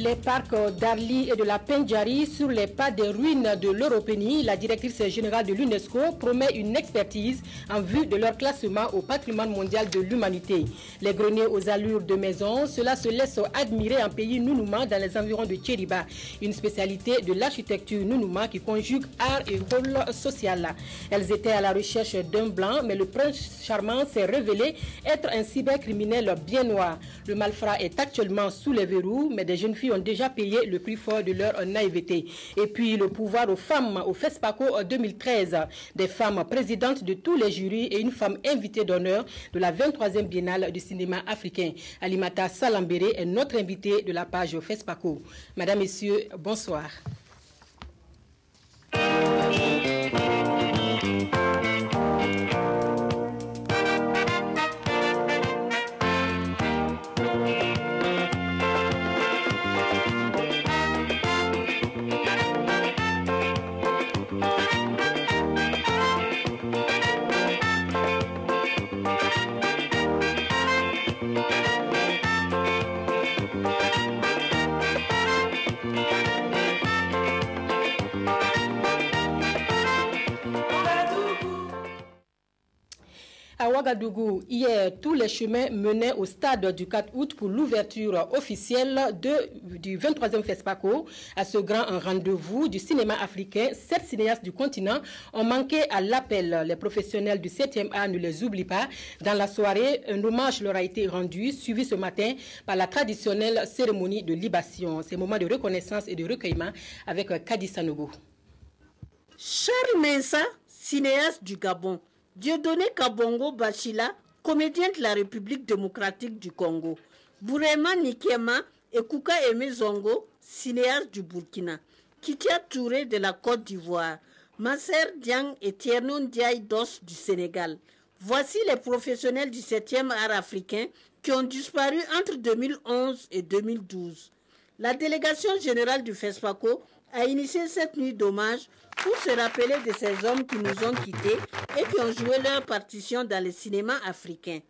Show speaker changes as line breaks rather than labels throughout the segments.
Les parcs d'Arli et de la Pendjari sur les pas des ruines de l'Europénie, la directrice générale de l'UNESCO promet une expertise en vue de leur classement au patrimoine mondial de l'humanité. Les greniers aux allures de maison, cela se laisse admirer en pays Nounouma dans les environs de Tchériba, une spécialité de l'architecture Nounouma qui conjugue art et rôle social. Elles étaient à la recherche d'un blanc, mais le prince charmant s'est révélé être un cybercriminel bien noir. Le malfrat est actuellement sous les verrous, mais des jeunes filles ont déjà payé le prix fort de leur naïveté. Et puis le pouvoir aux femmes au FESPACO 2013. Des femmes présidentes de tous les jurys et une femme invitée d'honneur de la 23e Biennale du cinéma africain. Alimata Salambere est notre invitée de la page FESPACO. Madame, Messieurs, bonsoir. À Ouagadougou, hier, tous les chemins menaient au stade du 4 août pour l'ouverture officielle du 23e FESPACO. À ce grand rendez-vous du cinéma africain, 7 cinéastes du continent ont manqué à l'appel. Les professionnels du 7e art ne les oublient pas. Dans la soirée, un hommage leur a été rendu, suivi ce matin par la traditionnelle cérémonie de libation. Ces moments de reconnaissance et de recueillement avec Kadi Sanogo.
Charles Mensa, cinéaste du Gabon. Dieudonné Kabongo Bachila, comédien de la République démocratique du Congo. Bourema Nikiema et Kouka Aimé Zongo, cinéaste du Burkina. Kitia Touré de la Côte d'Ivoire. Masser Diang et Tiernon Diaye Dos du Sénégal. Voici les professionnels du 7e art africain qui ont disparu entre 2011 et 2012. La délégation générale du FESPACO a initié cette nuit d'hommage pour se rappeler de ces hommes qui nous ont quittés et qui ont joué leur partition dans le cinéma africain.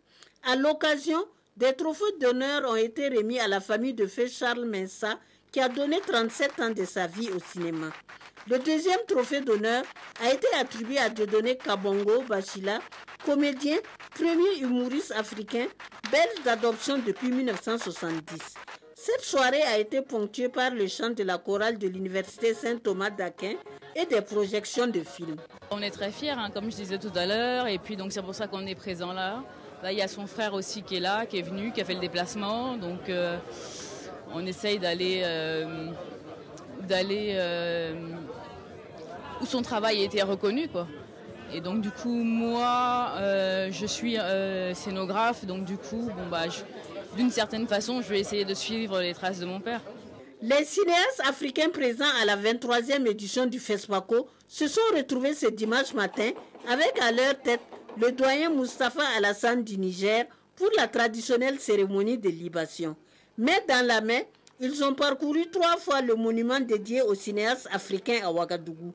À l'occasion, des trophées d'honneur ont été remis à la famille de feu Charles Mensa qui a donné 37 ans de sa vie au cinéma. Le deuxième trophée d'honneur a été attribué à Dieudonné Kabongo Bachila, comédien, premier humoriste africain, belge d'adoption depuis 1970. Cette soirée a été ponctuée par le chant de la chorale de l'université Saint-Thomas d'Aquin et des projections de films.
On est très fiers, hein, comme je disais tout à l'heure, et puis donc c'est pour ça qu'on est présent là. Là, il y a son frère aussi qui est là, qui est venu, qui a fait le déplacement. Donc on essaye d'aller où son travail a été reconnu, quoi. Et donc du coup, moi, je suis scénographe, donc du coup, bon bah, d'une certaine façon, je vais essayer de suivre les traces de mon père.
Les cinéastes africains présents à la 23e édition du FESPACO se sont retrouvés ce dimanche matin avec à leur tête le doyen Moustapha Alassane du Niger pour la traditionnelle cérémonie de libation. Mais dans la main, ils ont parcouru 3 fois le monument dédié aux cinéastes africains à Ouagadougou.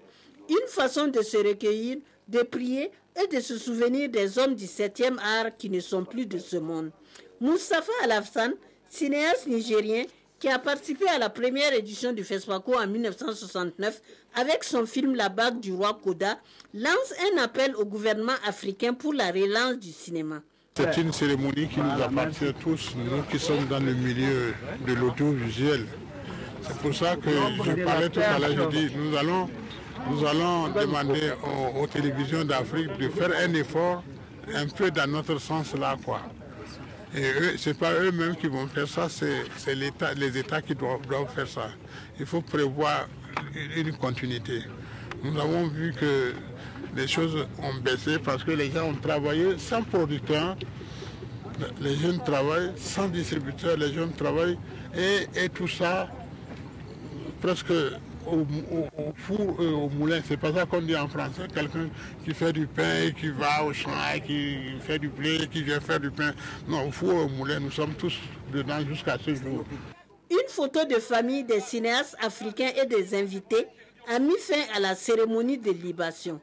Une façon de se recueillir, de prier et de se souvenir des hommes du 7e art qui ne sont plus de ce monde. Moustapha Alassane, cinéaste nigérien qui a participé à la première édition du FESPACO en 1969 avec son film La Bague du roi Koda, lance un appel au gouvernement africain pour la relance du cinéma.
C'est une cérémonie qui nous appartient tous, nous qui sommes dans le milieu de l'audiovisuel. C'est pour ça que je parlais tout à l'heure, je dis, nous allons demander aux télévisions d'Afrique de faire un effort un peu dans notre sens là, quoi. Et ce n'est pas eux-mêmes qui vont faire ça, c'est les États qui doivent faire ça. Il faut prévoir une continuité. Nous avons vu que les choses ont baissé parce que les gens ont travaillé sans producteurs, les jeunes travaillent sans distributeurs, les jeunes travaillent et tout ça presque au four et au moulin. C'est pas ça qu'on dit en français, quelqu'un qui fait du pain, qui va au champ, qui fait du blé, qui vient faire du pain. Non, au four et au moulin, nous sommes tous dedans jusqu'à ce jour.
Une photo de famille des cinéastes africains et des invités a mis fin à la cérémonie de libation.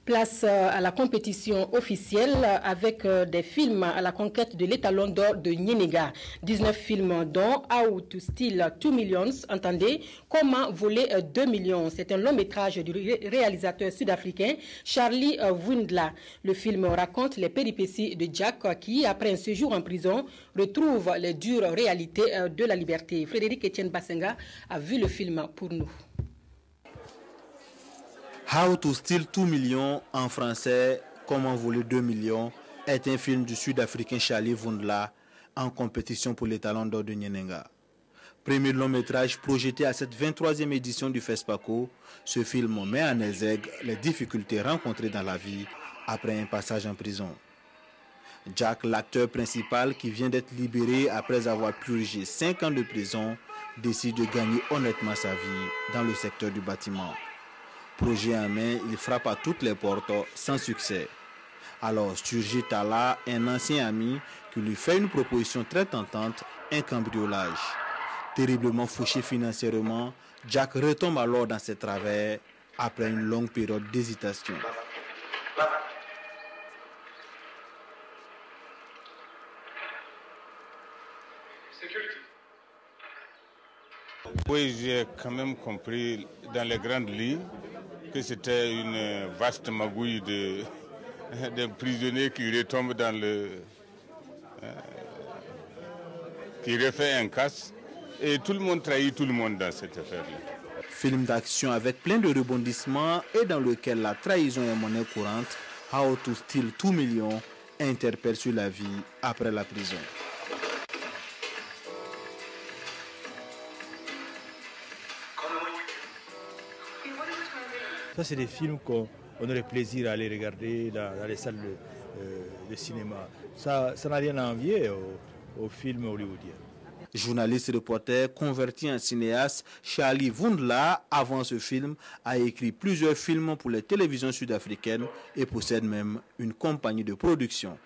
Place à la compétition officielle avec des films à la conquête de l'étalon d'or de Nyenega. 19 films dont How to Steal 2 Millions, entendez, Comment voler 2 millions. C'est un long métrage du réalisateur sud-africain Charlie Windla. Le film raconte les péripéties de Jack qui, après un séjour en prison, retrouve les dures réalités de la liberté. Frédéric Etienne Bassenga a vu le film pour nous.
How to Steal 2 Millions, en français, Comment voler 2 millions, est un film du Sud-Africain Charlie Windla en compétition pour les talents d'or de Nyenega. Premier long métrage projeté à cette 23e édition du FESPACO, ce film met en exergue les difficultés rencontrées dans la vie après un passage en prison. Jack, l'acteur principal qui vient d'être libéré après avoir purgé 5 ans de prison, décide de gagner honnêtement sa vie dans le secteur du bâtiment. Projet en main, il frappe à toutes les portes sans succès. Alors Sturgi Tala, un ancien ami, qui lui fait une proposition très tentante, un cambriolage. Terriblement fauché financièrement, Jack retombe alors dans ses travers après une longue période d'hésitation.
Oui, j'ai quand même compris dans les grandes lignes que c'était une vaste magouille d'un prisonnier qui retombe dans le... qui refait un casse. Et tout le monde trahit tout le monde dans cette affaire-là.
Film d'action avec plein de rebondissements et dans lequel la trahison est monnaie courante, How to Steal 2 Millions interpelle sur la vie après la prison.
Ça, c'est des films qu'on aurait plaisir à aller regarder dans les salles de cinéma. Ça n'a rien à envier aux films hollywoodiens.
Journaliste et reporter converti en cinéaste, Charlie Windla, avant ce film, a écrit plusieurs films pour les télévisions sud-africaines et possède même une compagnie de production.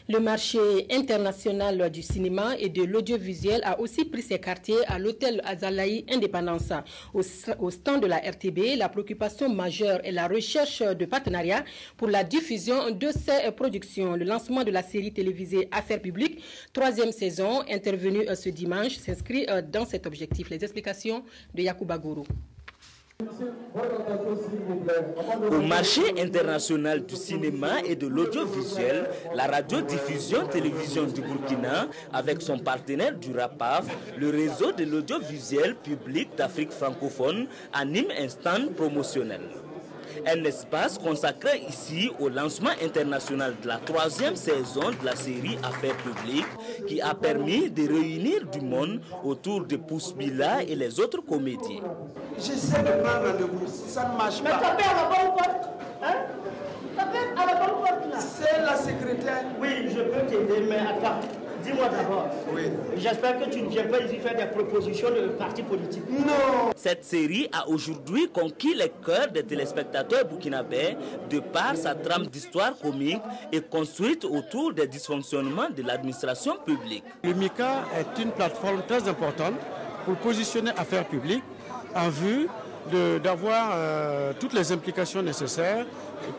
Le marché international du cinéma et de l'audiovisuel a aussi pris ses quartiers à l'hôtel Azalaï Indépendance. Au stand de la RTB, la préoccupation majeure est la recherche de partenariats pour la diffusion de ces productions. Le lancement de la série télévisée Affaires publiques, 3e saison, intervenue ce dimanche, s'inscrit dans cet objectif. Les explications de Yacouba Gourou.
Au marché international du cinéma et de l'audiovisuel, la radiodiffusion télévision du Burkina, avec son partenaire du RAPAF, le réseau de l'audiovisuel public d'Afrique francophone, anime un stand promotionnel. Un espace consacré ici au lancement international de la 3e saison de la série Affaires publiques qui a permis de réunir du monde autour de Pousse Bila et les autres comédiens.
J'essaie de prendre rendez-vous, si ça ne marche pas.
Mais tapez à la bonne porte, hein? Tapez à la bonne porte là.
C'est la secrétaire.
Oui, je peux t'aider, mais attends. Dis-moi d'abord.
Oui.
J'espère que tu ne viens pas ici faire des propositions de partis politiques.
Non.
Cette série a aujourd'hui conquis les cœurs des téléspectateurs burkinabés de par sa trame d'histoire comique et construite autour des dysfonctionnements de l'administration publique.
Le MICA est une plateforme très importante pour positionner Affaires publiques en vue d'avoir toutes les implications nécessaires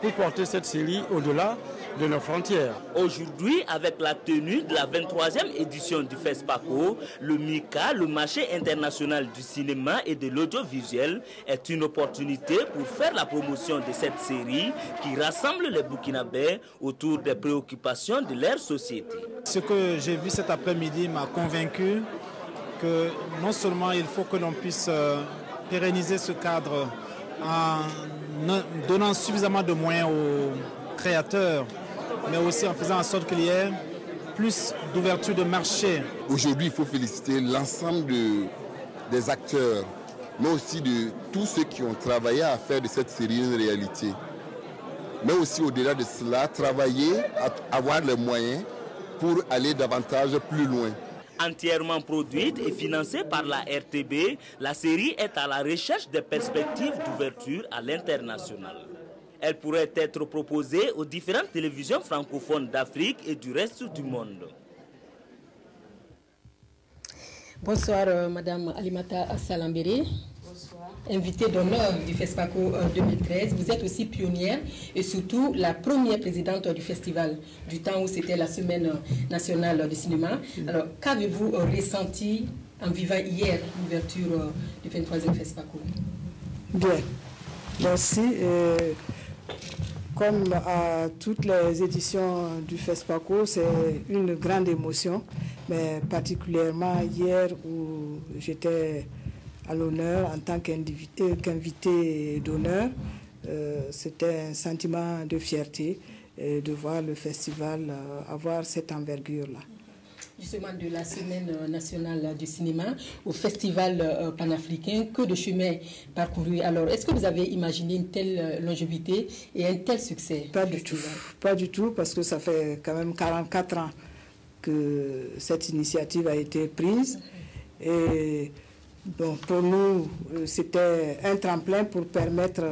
pour porter cette série au-delà de nos frontières.
Aujourd'hui, avec la tenue de la 23e édition du FESPACO, le MICA, le marché international du cinéma et de l'audiovisuel, est une opportunité pour faire la promotion de cette série qui rassemble les Burkinabés autour des préoccupations de leur société.
Ce que j'ai vu cet après-midi m'a convaincu que non seulement il faut que l'on puisse pérenniser ce cadre en donnant suffisamment de moyens aux créateurs, mais aussi en faisant en sorte qu'il y ait plus d'ouverture de marché.
Aujourd'hui, il faut féliciter l'ensemble des acteurs, mais aussi de tous ceux qui ont travaillé à faire de cette série une réalité. Mais aussi au-delà de cela, travailler à avoir les moyens pour aller davantage plus loin.
Entièrement produite et financée par la RTB, la série est à la recherche des perspectives d'ouverture à l'international. Elle pourrait être proposée aux différentes télévisions francophones d'Afrique et du reste du monde.
Bonsoir, Madame Alimata Salambéré.
Bonsoir.
invitée d'honneur du FESPACO 2013. Vous êtes aussi pionnière et surtout la première présidente du festival, du temps où c'était la semaine nationale du cinéma. Alors, qu'avez-vous ressenti en vivant hier l'ouverture du 23e FESPACO?
Bien, merci. Comme à toutes les éditions du FESPACO, c'est une grande émotion, mais particulièrement hier où j'étais à l'honneur en tant qu'invité d'honneur, c'était un sentiment de fierté de voir le festival avoir cette envergure-là.
Justement, de la semaine nationale du cinéma au festival panafricain, que de chemin parcouru. Alors, est-ce que vous avez imaginé une telle longévité et un tel succès?
Pas du tout. Pas du tout, parce que ça fait quand même 44 ans que cette initiative a été prise. Et bon, pour nous, c'était un tremplin pour permettre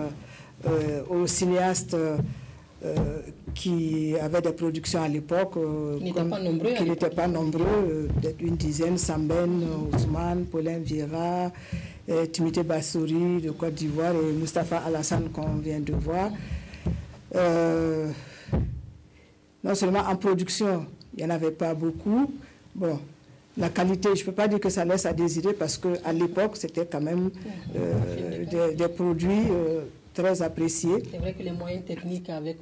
aux cinéastes qui avaient des productions à l'époque, qui n'étaient pas nombreux, peut-être une dizaine, Samben, Ousmane, Paulin Vieira, Timothée Bassouri de Côte d'Ivoire et Mustapha Alassane qu'on vient de voir. Non seulement en production, il n'y en avait pas beaucoup. Bon, la qualité, je ne peux pas dire que ça laisse à désirer parce qu'à l'époque, c'était quand même des produits très appréciés.
C'est vrai que les moyens techniques avec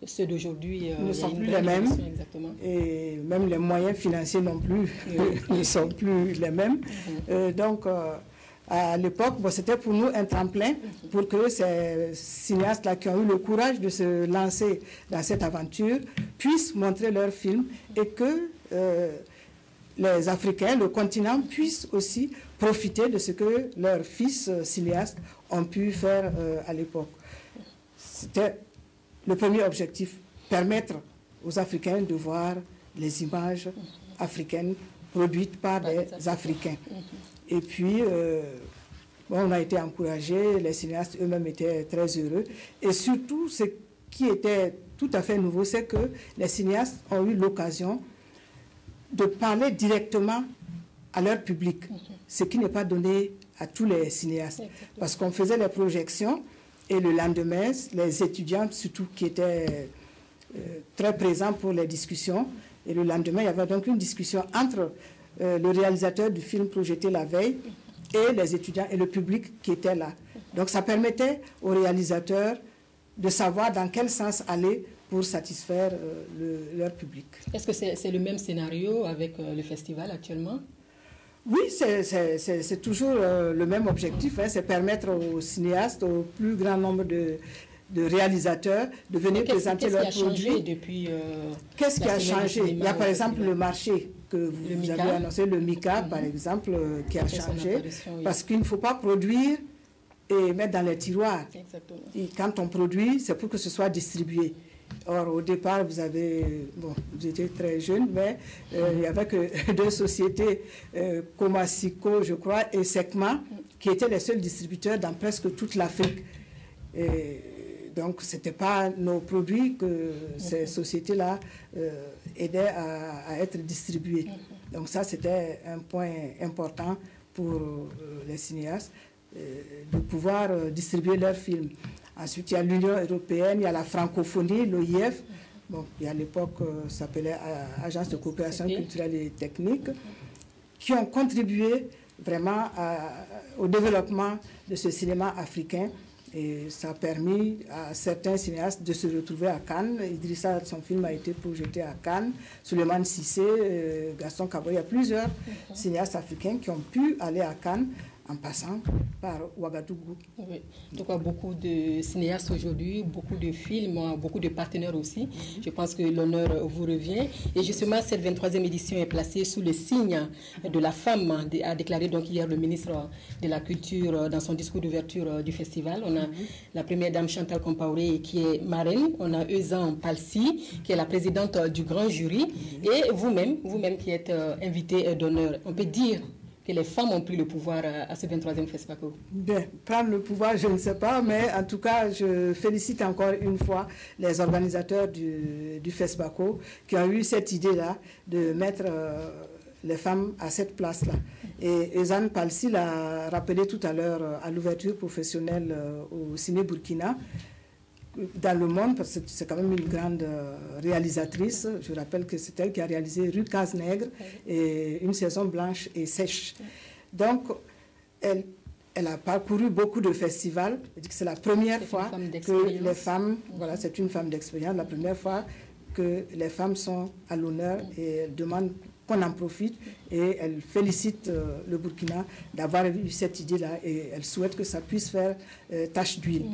ceux d'aujourd'hui
ne sont plus les mêmes. Et même les moyens financiers non plus ne sont plus les mêmes. Donc, à l'époque, bon, c'était pour nous un tremplin pour que ces cinéastes-là qui ont eu le courage de se lancer dans cette aventure puissent montrer leurs films et que les Africains, le continent, puissent aussi profiter de ce que leurs fils cinéastes ont pu faire à l'époque. C'était le premier objectif, permettre aux Africains de voir les images africaines produites par des Africains. Et puis, bon, on a été encouragés, les cinéastes eux-mêmes étaient très heureux. Et surtout, ce qui était tout à fait nouveau, c'est que les cinéastes ont eu l'occasion de parler directement à leur public, ce qui n'est pas donné à tous les cinéastes. Parce qu'on faisait les projections et le lendemain, les étudiants, surtout qui étaient très présents pour les discussions, et le lendemain, il y avait donc une discussion entre le réalisateur du film projeté la veille et les étudiants et le public qui était là. Donc ça permettait aux réalisateurs de savoir dans quel sens aller pour satisfaire leur public.
Est-ce que c'est le même scénario avec le festival actuellement?
Oui, c'est toujours le même objectif, hein, c'est permettre aux cinéastes, au plus grand nombre de réalisateurs de venir présenter leurs produits. Qu'est-ce qui a changé? Il y a par exemple le marché que vous avez annoncé, le MICA par exemple, qui a changé, parce qu'il ne faut pas produire et mettre dans les tiroirs. Et quand on produit, c'est pour que ce soit distribué. Or, au départ, vous étiez très jeune, mais il n'y avait que deux sociétés, Comasico, je crois, et Secma, qui étaient les seuls distributeurs dans presque toute l'Afrique. Donc, ce n'était pas nos produits que ces sociétés-là aidaient à être distribués. Donc, ça, c'était un point important pour les cinéastes, de pouvoir distribuer leurs films. Ensuite, il y a l'Union européenne, il y a la francophonie, l'OIF, bon, qui à l'époque s'appelait Agence de coopération culturelle et technique, qui ont contribué vraiment au développement de ce cinéma africain. Et ça a permis à certains cinéastes de se retrouver à Cannes. Idrissa, son film a été projeté à Cannes. Souleymane Cissé, Gaston Kaboy, il y a plusieurs cinéastes africains qui ont pu aller à Cannes en passant par Ouagadougou.
Oui. Donc, beaucoup de cinéastes aujourd'hui, beaucoup de films, beaucoup de partenaires aussi. Je pense que l'honneur vous revient. Et justement, cette 23e édition est placée sous le signe de la femme, a déclaré donc hier le ministre de la Culture dans son discours d'ouverture du festival. On a la première dame Chantal Compaoré qui est marraine. On a Eusan Palsy qui est la présidente du grand jury. Et vous-même qui êtes invité d'honneur. On peut dire que les femmes ont pris le pouvoir à ce 23e FESPACO? Bien,
prendre le pouvoir, je ne sais pas, mais en tout cas, je félicite encore une fois les organisateurs du FESPACO qui ont eu cette idée-là de mettre les femmes à cette place-là. Et Ezan Palsi l'a rappelé tout à l'heure à l'ouverture professionnelle au Ciné Burkina. Dans le monde, parce que c'est quand même une grande réalisatrice. Je rappelle que c'est elle qui a réalisé Rue Casse-Nègre et Une saison blanche et sèche. Donc, elle a parcouru beaucoup de festivals. C'est la première fois que les femmes, voilà, c'est une femme d'expérience, la première fois que les femmes sont à l'honneur et elle demande qu'on en profite et elle félicite le Burkina d'avoir eu cette idée-là et elle souhaite que ça puisse faire tache d'huile.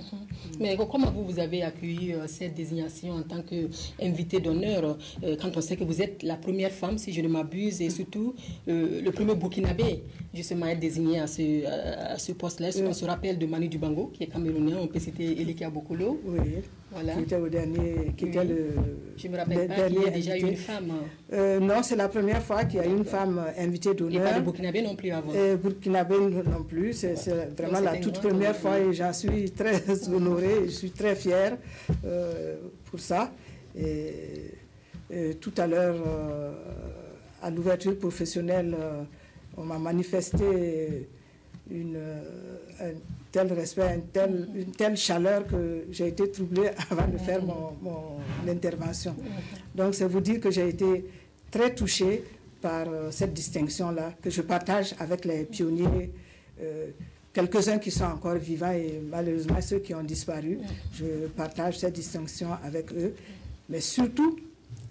Mais comment vous avez accueilli cette désignation en tant qu'invité d'honneur quand on sait que vous êtes la première femme, si je ne m'abuse, et surtout le premier Burkinabé justement à être désigné à ce poste-là? On se rappelle de Manu Dibango, qui est camerounais, on peut citer Elika Bokolo.
Oui. Voilà. Qui était au dernier, qui était le.
Je me rappelle pas qu'il y a déjà eu une femme.
Non, c'est la première fois qu'il y a une femme invitée d'honneur.
Et pas de Burkinabé non plus avant.
Burkinabé non plus, c'est vraiment la toute première fois et j'en suis très honorée, je suis très fière pour ça. Et tout à l'heure, à l'ouverture professionnelle, on m'a manifesté un tel respect, une telle chaleur que j'ai été troublée avant de faire mon intervention. Donc, c'est vous dire que j'ai été très touchée par cette distinction-là, que je partage avec les pionniers, quelques-uns qui sont encore vivants et malheureusement ceux qui ont disparu. Je partage cette distinction avec eux, mais surtout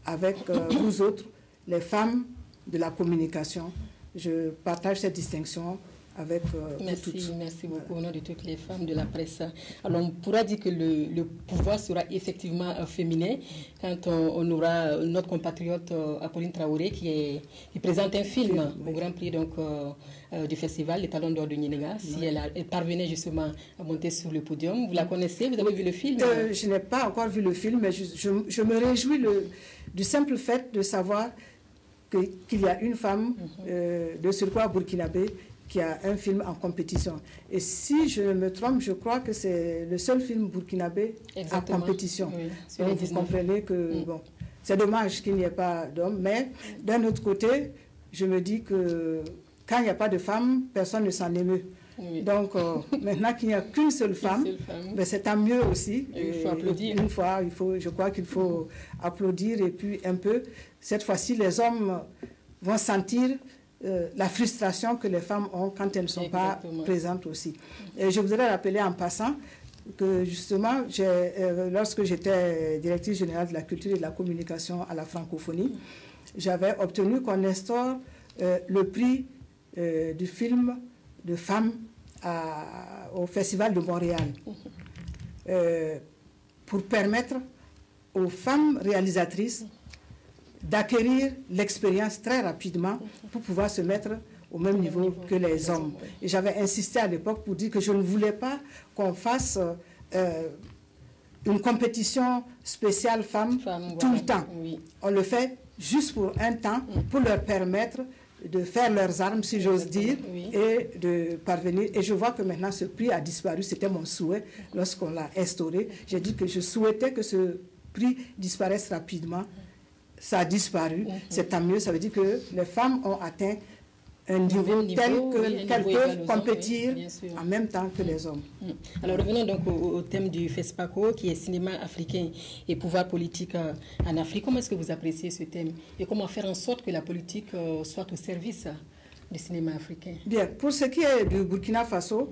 avec vous autres, les femmes de la communication. Je partage cette distinction avec
Merci beaucoup au nom de toutes les femmes de la presse. Alors on pourra dire que le pouvoir sera effectivement féminin quand on aura notre compatriote Apolline Traoré qui présente un film au Grand Prix du festival Les Talons d'Or de Niénéga. Si elle parvenait justement à monter sur le podium. Vous la connaissez? Vous avez vu le film?
Je n'ai pas encore vu le film, mais je me réjouis du simple fait de savoir qu'il y a une femme de surcroît burkinabé qui a un film en compétition. Et si je me trompe, je crois que c'est le seul film burkinabé en compétition. Oui, donc vous comprenez que bon, c'est dommage qu'il n'y ait pas d'hommes, mais d'un autre côté, je me dis que quand il n'y a pas de femmes, personne ne s'en émeut. Oui. Donc maintenant qu'il n'y a qu'une seule femme, ben, c'est tant mieux aussi.
Il faut applaudir.
Une fois, je crois qu'il faut applaudir et puis un peu, cette fois-ci, les hommes vont sentir la frustration que les femmes ont quand elles ne sont pas présentes aussi. Et je voudrais rappeler en passant que justement, lorsque j'étais directrice générale de la culture et de la communication à la francophonie, j'avais obtenu qu'on instaure le prix du film de femmes au Festival de Montréal pour permettre aux femmes réalisatrices d'acquérir l'expérience très rapidement pour pouvoir se mettre au même niveau que les hommes. Et j'avais insisté à l'époque pour dire que je ne voulais pas qu'on fasse une compétition spéciale femmes tout le temps. Oui. On le fait juste pour un temps, pour leur permettre de faire leurs armes, si j'ose dire, et de parvenir. Et je vois que maintenant ce prix a disparu. C'était mon souhait lorsqu'on l'a instauré. J'ai dit que je souhaitais que ce prix disparaisse rapidement. Ça a disparu, c'est tant mieux. Ça veut dire que les femmes ont atteint un niveau tel qu'elles peuvent compétir en même temps que les hommes.
Alors revenons donc au thème du FESPACO, qui est cinéma africain et pouvoir politique en Afrique. Comment est-ce que vous appréciez ce thème et comment faire en sorte que la politique soit au service du cinéma africain?
Bien, pour ce qui est du Burkina Faso,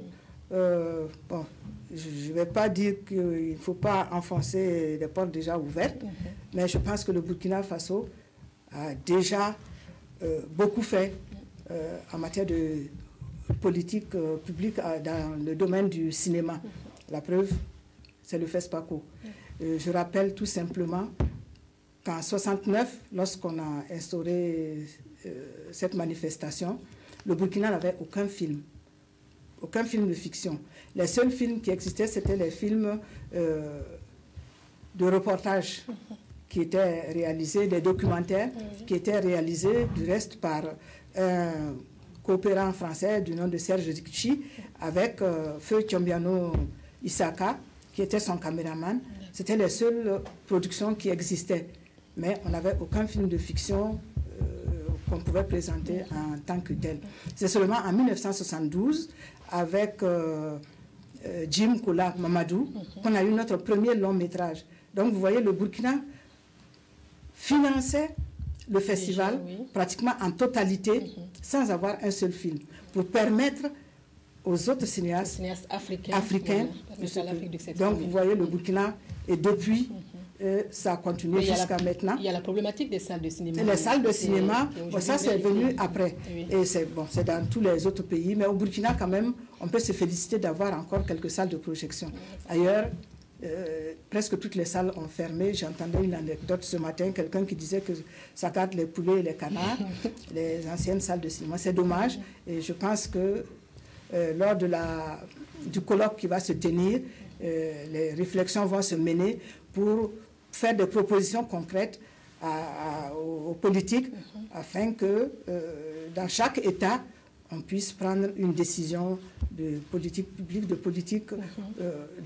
bon, je ne vais pas dire qu'il ne faut pas enfoncer des portes déjà ouvertes, mais je pense que le Burkina Faso a déjà beaucoup fait en matière de politique publique dans le domaine du cinéma. La preuve, c'est le FESPACO. Je rappelle tout simplement qu'en 1969, lorsqu'on a instauré cette manifestation, le Burkina n'avait aucun film de fiction. Les seuls films qui existaient, c'était les films de reportage qui étaient réalisés, des documentaires qui étaient réalisés du reste par un coopérant français du nom de Serge Ricci avec Feu Tchombiano Isaka, qui était son caméraman. C'était les seules productions qui existaient. Mais on n'avait aucun film de fiction qu'on pouvait présenter en tant que tel. C'est seulement en 1972, avec Jim Kola Mamadou, qu'on a eu notre premier long métrage. Donc vous voyez, le Burkina finançait le festival pratiquement en totalité, sans avoir un seul film, pour permettre aux autres cinéastes africains. Donc vous voyez, le Burkina, et depuis, ça a continué jusqu'à maintenant.
Il y a la problématique des salles de cinéma.
Les salles de cinéma, ça c'est venu après. Et c'est dans tous les autres pays, mais au Burkina quand même, on peut se féliciter d'avoir encore quelques salles de projection. Ailleurs, presque toutes les salles ont fermé. J'entendais une anecdote ce matin, quelqu'un qui disait que ça garde les poulets et les canards, les anciennes salles de cinéma. C'est dommage, et je pense que lors du colloque qui va se tenir, les réflexions vont se mener pour faire des propositions concrètes aux politiques afin que dans chaque État, on puisse prendre une décision de politique publique, de politique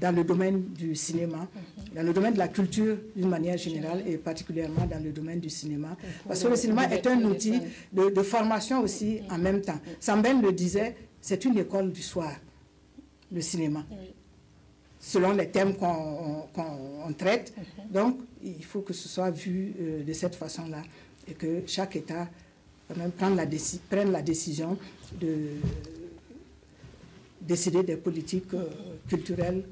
dans le domaine du cinéma, dans le domaine de la culture d'une manière générale et particulièrement dans le domaine du cinéma. Parce que le cinéma est un outil de formation aussi en même temps. Sambène le disait, c'est une école du soir, le cinéma. Selon les thèmes qu'on traite. Donc, il faut que ce soit vu de cette façon-là et que chaque État quand même prenne la décision de décider des politiques culturelles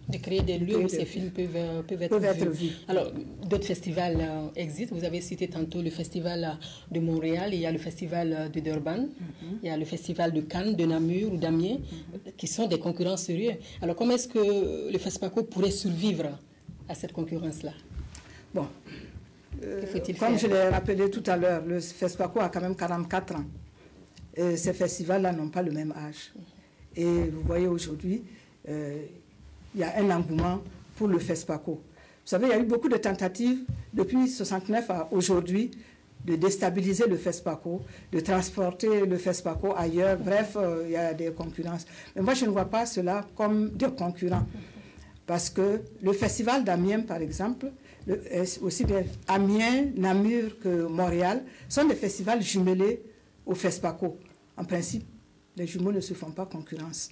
de créer des lieux où ces films peuvent être vus. Alors, d'autres festivals existent. Vous avez cité tantôt le festival de Montréal, il y a le festival de Durban, il y a le festival de Cannes, de Namur ou d'Amiens, qui sont des concurrents sérieux. Alors, comment est-ce que le FESPACO pourrait survivre à cette concurrence-là?
Bon, comme je l'ai rappelé tout à l'heure, le FESPACO a quand même 44 ans. Et ces festivals-là n'ont pas le même âge. Et vous voyez aujourd'hui, il y a un engouement pour le FESPACO. Vous savez, il y a eu beaucoup de tentatives depuis 1969 à aujourd'hui de déstabiliser le FESPACO, de transporter le FESPACO ailleurs. Bref, il y a des concurrences. Mais moi, je ne vois pas cela comme des concurrents. Parce que le festival d'Amiens, par exemple, aussi bien Amiens, Namur que Montréal, sont des festivals jumelés au FESPACO. En principe, les jumeaux ne se font pas concurrence.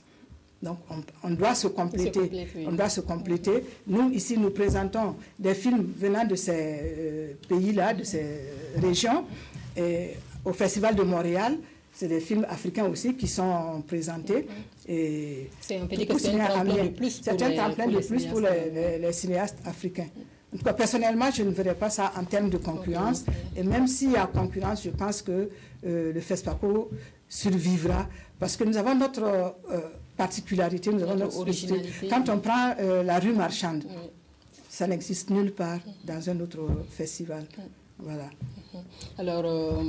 Donc, on doit se compléter. On doit se compléter. Nous, ici, nous présentons des films venant de ces pays-là, de ces régions. Et au Festival de Montréal, c'est des films africains aussi qui sont présentés. Et
c'est un tremplin de plus
pour les cinéastes africains. En tout cas, personnellement, je ne verrais pas ça en termes de concurrence. Et même s'il y a concurrence, je pense que le FESPACO survivra. Parce que nous avons notre particularité, nous avons notre originalité. Quand on prend la rue marchande, ça n'existe nulle part dans un autre festival. Voilà.
Alors,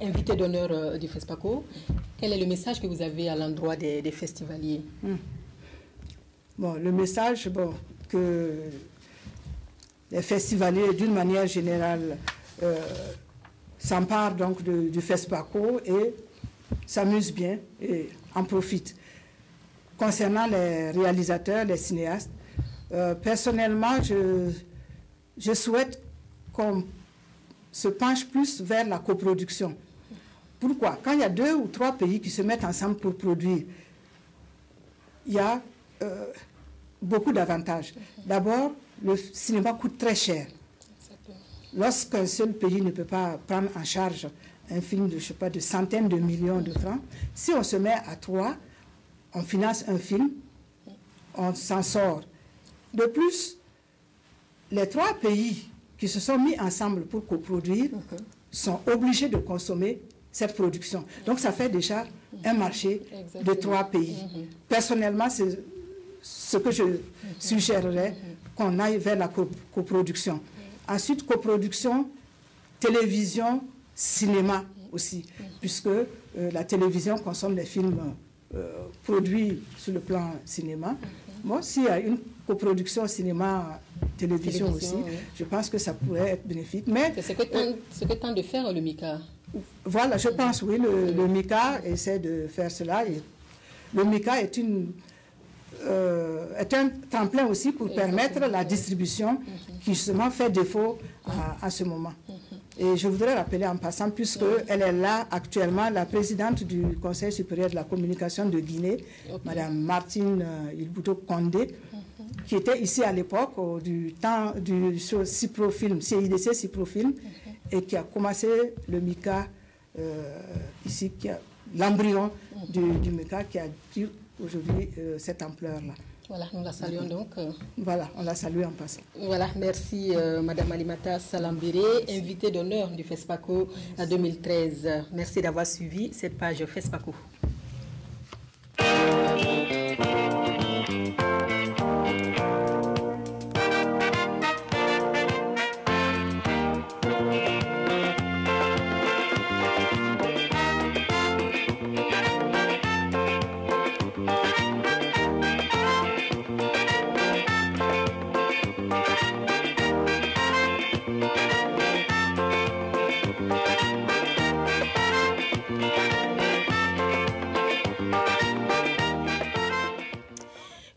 invité d'honneur du FESPACO, quel est le message que vous avez à l'endroit des festivaliers?
Bon, le message, que les festivaliers, d'une manière générale, s'emparent donc du FESPACO et s'amusent bien et en profitent. Concernant les réalisateurs, les cinéastes, personnellement, je souhaite qu'on se penche plus vers la coproduction. Pourquoi? Quand il y a 2 ou 3 pays qui se mettent ensemble pour produire, il y a beaucoup d'avantages. D'abord, le cinéma coûte très cher. Lorsqu'un seul pays ne peut pas prendre en charge un film de, je sais pas, de centaines de millions de francs, si on se met à 3, on finance un film, on s'en sort. De plus, les 3 pays qui se sont mis ensemble pour coproduire sont obligés de consommer cette production. Donc ça fait déjà un marché de 3 pays. Personnellement, c'est ce que je suggérerais, qu'on aille vers la coproduction. Ensuite, coproduction, télévision, cinéma aussi, puisque la télévision consomme les films produits sur le plan cinéma. Moi, s'il y a une coproduction cinéma-télévision aussi, je pense que ça pourrait être bénéfique. Mais
c'est ce que tente de faire le MICA.
Voilà, je pense, oui, le MICA essaie de faire cela. Et le MICA est un tremplin aussi pour permettre la distribution qui justement fait défaut à ce moment. Et je voudrais rappeler en passant, puisqu'elle est là actuellement, la présidente du Conseil supérieur de la communication de Guinée, Mme Martine Ilbouto Condé, qui était ici à l'époque du temps du Ciprofilm, CIDC Ciprofilm, et qui a commencé le MICA ici, l'embryon du MICA qui a eu aujourd'hui cette ampleur-là.
Voilà, nous la saluons donc.
Voilà, on la salue en passant.
Voilà, merci Madame Alimata Salambéré, invitée d'honneur du FESPACO 2013. Merci d'avoir suivi cette page FESPACO.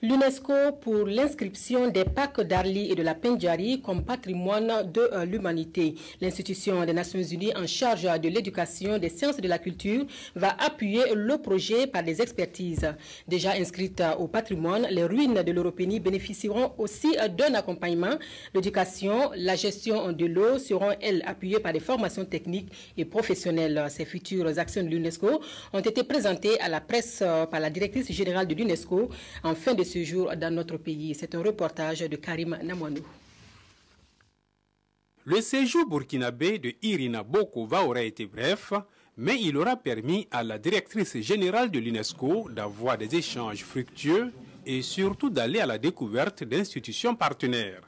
L'UNESCO pour l'inscription des parcs d'Arli et de la Pendjari comme patrimoine de l'humanité. L'institution des Nations Unies en charge de l'éducation, des sciences et de la culture va appuyer le projet par des expertises. Déjà inscrites au patrimoine, les ruines de l'Europénie bénéficieront aussi d'un accompagnement. L'éducation, la gestion de l'eau seront, elles, appuyées par des formations techniques et professionnelles. Ces futures actions de l'UNESCO ont été présentées à la presse par la directrice générale de l'UNESCO en fin de ce jour dans notre pays. C'est un reportage de Karim Namwanou.
Le séjour burkinabé de Irina Bokova aurait été bref, mais il aura permis à la directrice générale de l'UNESCO d'avoir des échanges fructueux et surtout d'aller à la découverte d'institutions partenaires.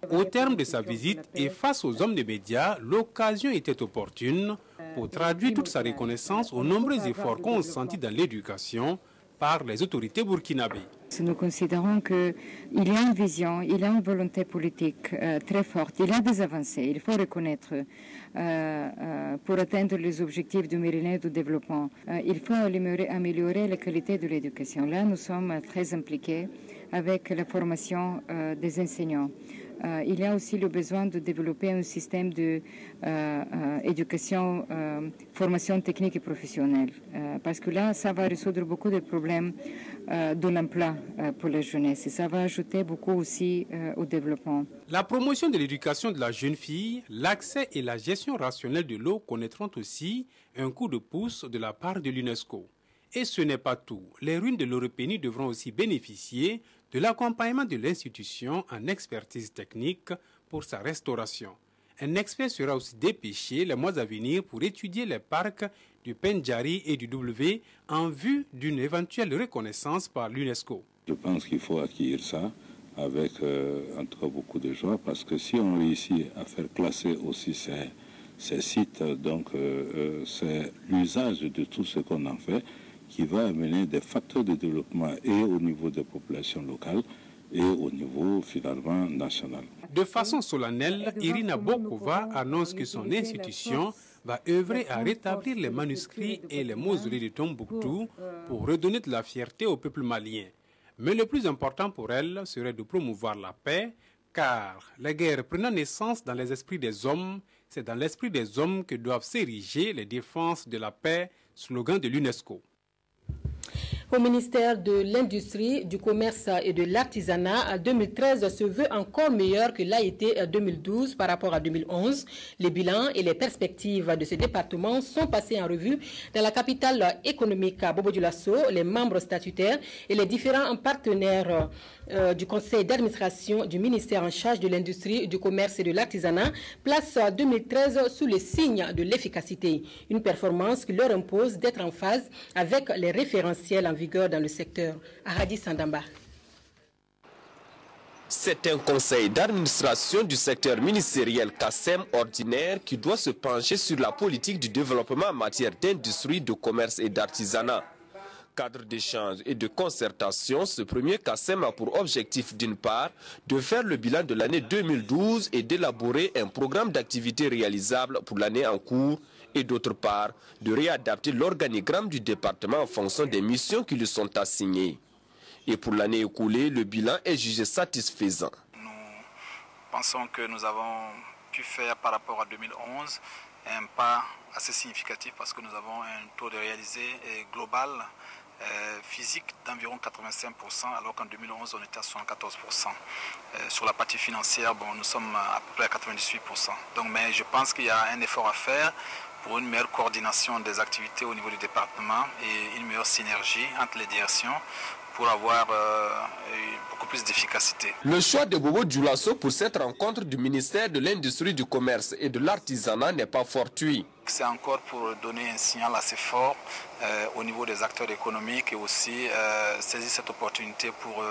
Au terme de sa visite et face aux hommes des médias, l'occasion était opportune pour traduire toute sa reconnaissance aux nombreux efforts consentis dans l'éducation par les autorités burkinabées.
Nous considérons qu'il y a une vision, il y a une volonté politique très forte, il y a des avancées, il faut reconnaître pour atteindre les objectifs du millénaire du développement. Il faut améliorer la qualité de l'éducation. Là, nous sommes très impliqués avec la formation des enseignants. Il y a aussi le besoin de développer un système d'éducation, formation technique et professionnelle. Parce que là, ça va résoudre beaucoup de problèmes de l'emploi pour la jeunesse. Et ça va ajouter beaucoup aussi au développement.
La promotion de l'éducation de la jeune fille, l'accès et la gestion rationnelle de l'eau connaîtront aussi un coup de pouce de la part de l'UNESCO. Et ce n'est pas tout. Les ruines de l'Europénie devront aussi bénéficier de l'accompagnement de l'institution en expertise technique pour sa restauration. Un expert sera aussi dépêché les mois à venir pour étudier les parcs du Pendjari et du W en vue d'une éventuelle reconnaissance par l'UNESCO.
Je pense qu'il faut accueillir ça avec en tout cas beaucoup de joie, parce que si on réussit à faire classer aussi ces sites, donc c'est l'usage de tout ce qu'on en fait qui va amener des facteurs de développement et au niveau des populations locales et au niveau finalement national.
De façon solennelle, Irina Bokova annonce que son institution va œuvrer à rétablir les manuscrits et les mausolées de Tombouctou pour redonner de la fierté au peuple malien. Mais le plus important pour elle serait de promouvoir la paix, car les guerres prenant naissance dans les esprits des hommes, c'est dans l'esprit des hommes que doivent s'ériger les défenses de la paix, slogan de l'UNESCO.
Au ministère de l'Industrie, du Commerce et de l'Artisanat, 2013 se veut encore meilleur que l'a été 2012 par rapport à 2011. Les bilans et les perspectives de ce département sont passés en revue dans la capitale économique à Bobo-Dioulasso. Les membres statutaires et les différents partenaires du conseil d'administration du ministère en charge de l'Industrie, du Commerce et de l'Artisanat placent 2013 sous le signe de l'efficacité. Une performance qui leur impose d'être en phase avec les référentiels en vigueur dans le secteur. Aradi Sandamba.
C'est un conseil d'administration du secteur ministériel CASEM ordinaire qui doit se pencher sur la politique du développement en matière d'industrie, de commerce et d'artisanat. Cadre d'échange et de concertation, ce premier CASEM a pour objectif d'une part de faire le bilan de l'année 2012 et d'élaborer un programme d'activité réalisable pour l'année en cours, et d'autre part de réadapter l'organigramme du département en fonction des missions qui lui sont assignées. Et pour l'année écoulée, le bilan est jugé satisfaisant.
Nous pensons que nous avons
pu faire par rapport à 2011 un pas assez significatif parce que nous avons un taux de réalisé global physique d'environ 85%, alors qu'en 2011 on était à 74%. Sur la partie financière, bon, nous sommes à peu près à 98%. Donc, mais je pense qu'il y a un effort à faire pour une meilleure coordination des activités au niveau du département et une meilleure synergie entre les directions pour avoir beaucoup plus d'efficacité.
Le choix de Bobo Dioulasso pour cette rencontre du ministère de l'Industrie, du Commerce et de l'Artisanat n'est pas fortuit.
C'est encore pour donner un signal assez fort au niveau des acteurs économiques et aussi saisir cette opportunité pour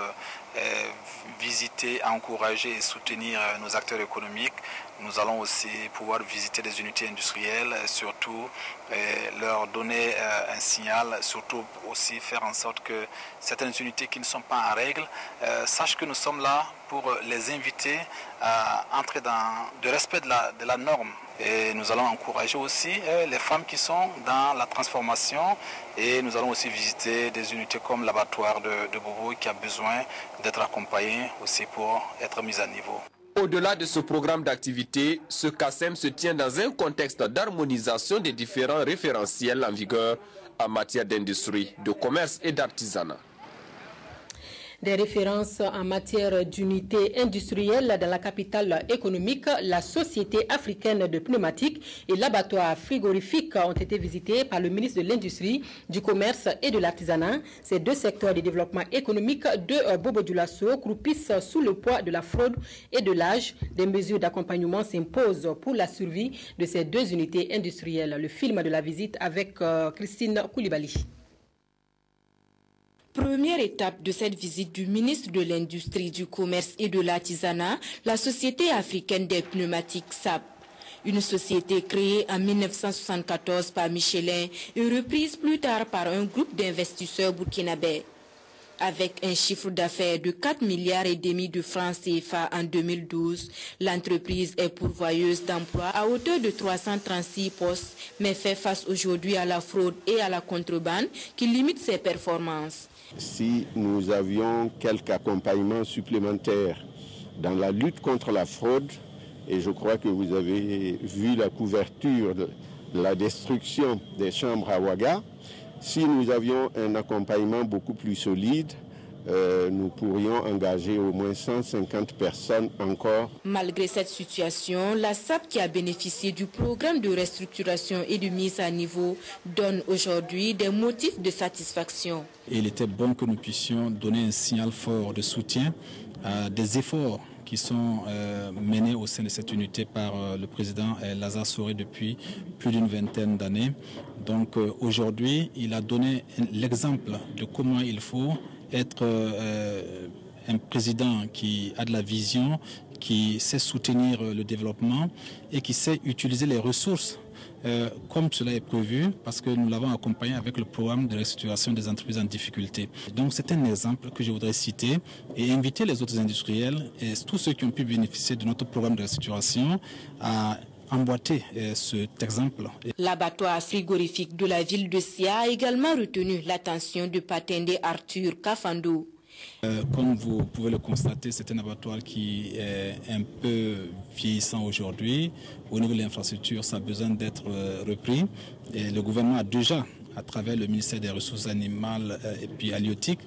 visiter, encourager et soutenir nos acteurs économiques. Nous allons aussi pouvoir visiter des unités industrielles, surtout leur donner un signal, surtout aussi faire en sorte que certaines unités qui ne sont pas en règle sachent que nous sommes là pour les inviter à entrer dans le respect de la norme. Et nous allons encourager aussi les femmes qui sont dans la transformation et nous allons aussi visiter des unités comme l'abattoir de Bobo qui a besoin d'être accompagné aussi pour être mis à niveau.
Au-delà de ce programme d'activité, ce CACEM se tient dans un contexte d'harmonisation des différents référentiels en vigueur en matière d'industrie, de commerce et d'artisanat.
Des références en matière d'unité industrielle dans la capitale économique, la Société africaine de pneumatiques et l'abattoir frigorifique ont été visités par le ministre de l'Industrie, du Commerce et de l'Artisanat. Ces deux secteurs de développement économique de Bobo Dioulasso croupissent sous le poids de la fraude et de l'âge. Des mesures d'accompagnement s'imposent pour la survie de ces deux unités industrielles. Le film de la visite avec Christine Koulibaly.
Première étape de cette visite du ministre de l'Industrie, du Commerce et de l'Artisanat, la Société africaine des pneumatiques SAP. Une société créée en 1974 par Michelin et reprise plus tard par un groupe d'investisseurs burkinabés. Avec un chiffre d'affaires de 4,5 milliards de francs CFA en 2012, l'entreprise est pourvoyeuse d'emplois à hauteur de 336 postes, mais fait face aujourd'hui à la fraude et à la contrebande qui limitent ses performances.
Si nous avions quelques accompagnements supplémentaires dans la lutte contre la fraude, et je crois que vous avez vu la couverture de la destruction des chambres à Ouaga, si nous avions un accompagnement beaucoup plus solide, nous pourrions engager au moins 150 personnes encore. Malgré cette situation, la SAP qui a bénéficié du programme de restructuration et de mise à niveau donne aujourd'hui des motifs de satisfaction. Il était bon que nous puissions donner un signal fort de soutien à des efforts qui sont menés au sein de cette unité par le président Lazare Soré depuis plus d'une vingtaine d'années. Donc aujourd'hui, il a donné l'exemple de comment il faut être un président qui a de la vision, qui sait soutenir le développement et qui sait utiliser les ressources comme cela est prévu, parce que nous l'avons accompagné avec le programme de restructuration des entreprises en difficulté. Donc c'est un exemple que je voudrais citer et inviter les autres industriels et tous ceux qui ont pu bénéficier de notre programme de restructuration à emboîter cet exemple. L'abattoir frigorifique de la ville de Sia a également retenu l'attention de Patende Arthur Kafando. Comme vous pouvez le constater, c'est un abattoir qui est un peu vieillissant aujourd'hui. Au niveau de l'infrastructure, ça a besoin d'être repris. Et le gouvernement a déjà, à travers le ministère des Ressources animales et puis halieutiques,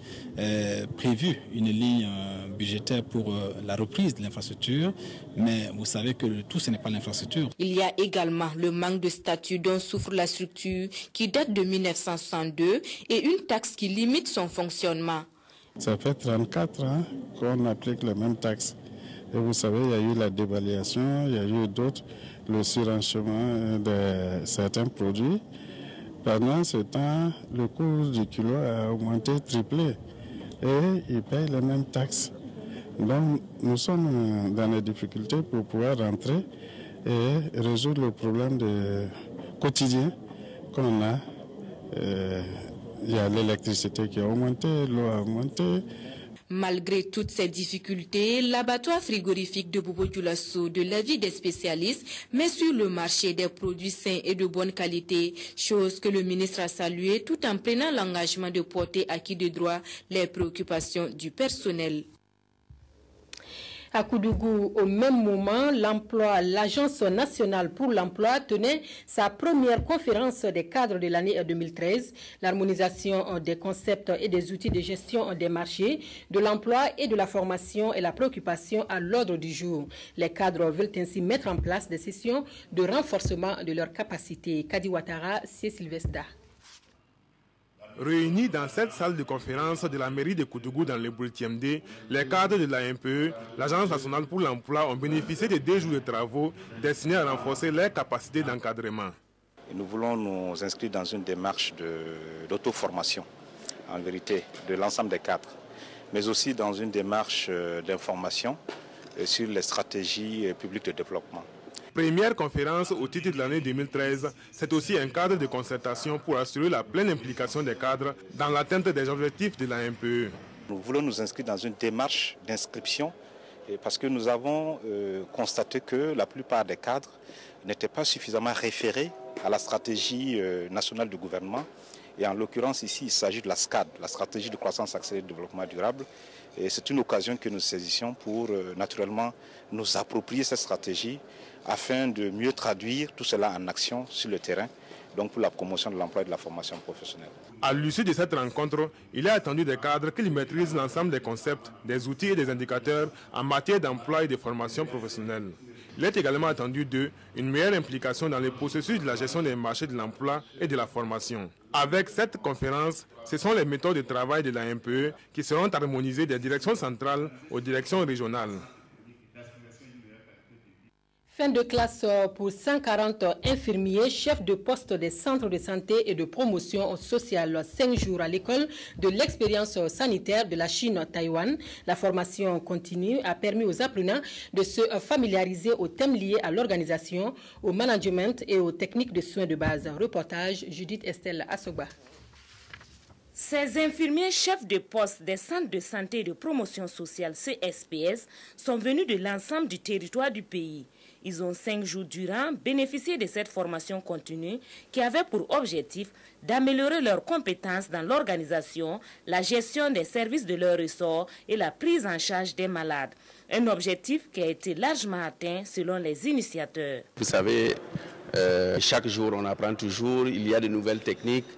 prévu une ligne budgétaire pour la reprise de l'infrastructure. Mais vous savez que tout, ce n'est pas l'infrastructure. Il y a également le manque de statut dont souffre la structure qui date de 1962 et une taxe qui limite son fonctionnement. Ça fait 34 ans qu'on applique les mêmes taxes. Et vous savez, il y a eu la dévaluation, il y a eu d'autres, le surenchement de certains produits. Pendant ce temps, le coût du kilo a augmenté, triplé. Et ils payent les mêmes taxes. Donc, nous sommes dans les difficultés pour pouvoir rentrer et résoudre le problème quotidien qu'on a. Il y a l'électricité qui a augmenté, l'eau a augmenté. Malgré toutes ces difficultés, l'abattoir frigorifique de Bobo Dioulasso, de l'avis des spécialistes, met sur le marché des produits sains et de bonne qualité, chose que le ministre a saluée tout en prenant l'engagement de porter à qui de droit les préoccupations du personnel.
À Koudougou, au même moment, l'Agence nationale pour l'emploi tenait sa première conférence des cadres de l'année 2013. L'harmonisation des concepts et des outils de gestion des marchés, de l'emploi et de la formation est la préoccupation à l'ordre du jour. Les cadres veulent ainsi mettre en place des sessions de renforcement de leurs capacités. Kadi Ouattara, c'est Sylvestre.
Réunis dans cette salle de conférence de la mairie de Koudougou dans le Boultiemde, les cadres de la MPE, l'Agence nationale pour l'emploi ont bénéficié de 2 jours de travaux destinés à renforcer leurs capacités d'encadrement.
Nous voulons nous inscrire dans une démarche d'auto-formation, en vérité, de l'ensemble des cadres, mais aussi dans une démarche d'information sur les stratégies publiques de développement.
Première conférence au titre de l'année 2013, c'est aussi un cadre de concertation pour assurer la pleine implication des cadres dans l'atteinte des objectifs de la MPE.
Nous voulons nous inscrire dans une démarche d'inscription parce que nous avons constaté que la plupart des cadres n'étaient pas suffisamment référés à la stratégie nationale du gouvernement. Et en l'occurrence ici, il s'agit de la SCAD, la stratégie de croissance accélérée de développement durable. Et c'est une occasion que nous saisissions pour naturellement nous approprier cette stratégie afin de mieux traduire tout cela en action sur le terrain, donc pour la promotion de l'emploi et de la formation professionnelle.
À l'issue de cette rencontre, il est attendu des cadres qu'ils maîtrisent l'ensemble des concepts, des outils et des indicateurs en matière d'emploi et de formation professionnelle. Il est également attendu d'eux une meilleure implication dans les processus de la gestion des marchés de l'emploi et de la formation. Avec cette conférence, ce sont les méthodes de travail de la MPE qui seront harmonisées des directions centrales aux directions régionales.
Fin de classe pour 140 infirmiers, chefs de poste des centres de santé et de promotion sociale. 5 jours à l'école de l'expérience sanitaire de la Chine-Taïwan. La formation continue a permis aux apprenants de se familiariser aux thèmes liés à l'organisation, au management et aux techniques de soins de base. Reportage Judith Estelle Assoba.
Ces infirmiers chefs de poste des centres de santé et de promotion sociale CSPS sont venus de l'ensemble du territoire du pays. Ils ont 5 jours durant bénéficié de cette formation continue qui avait pour objectif d'améliorer leurs compétences dans l'organisation, la gestion des services de leur ressort et la prise en charge des malades. Un objectif qui a été largement atteint selon les initiateurs.
Vous savez, chaque jour on apprend toujours, il y a de nouvelles techniques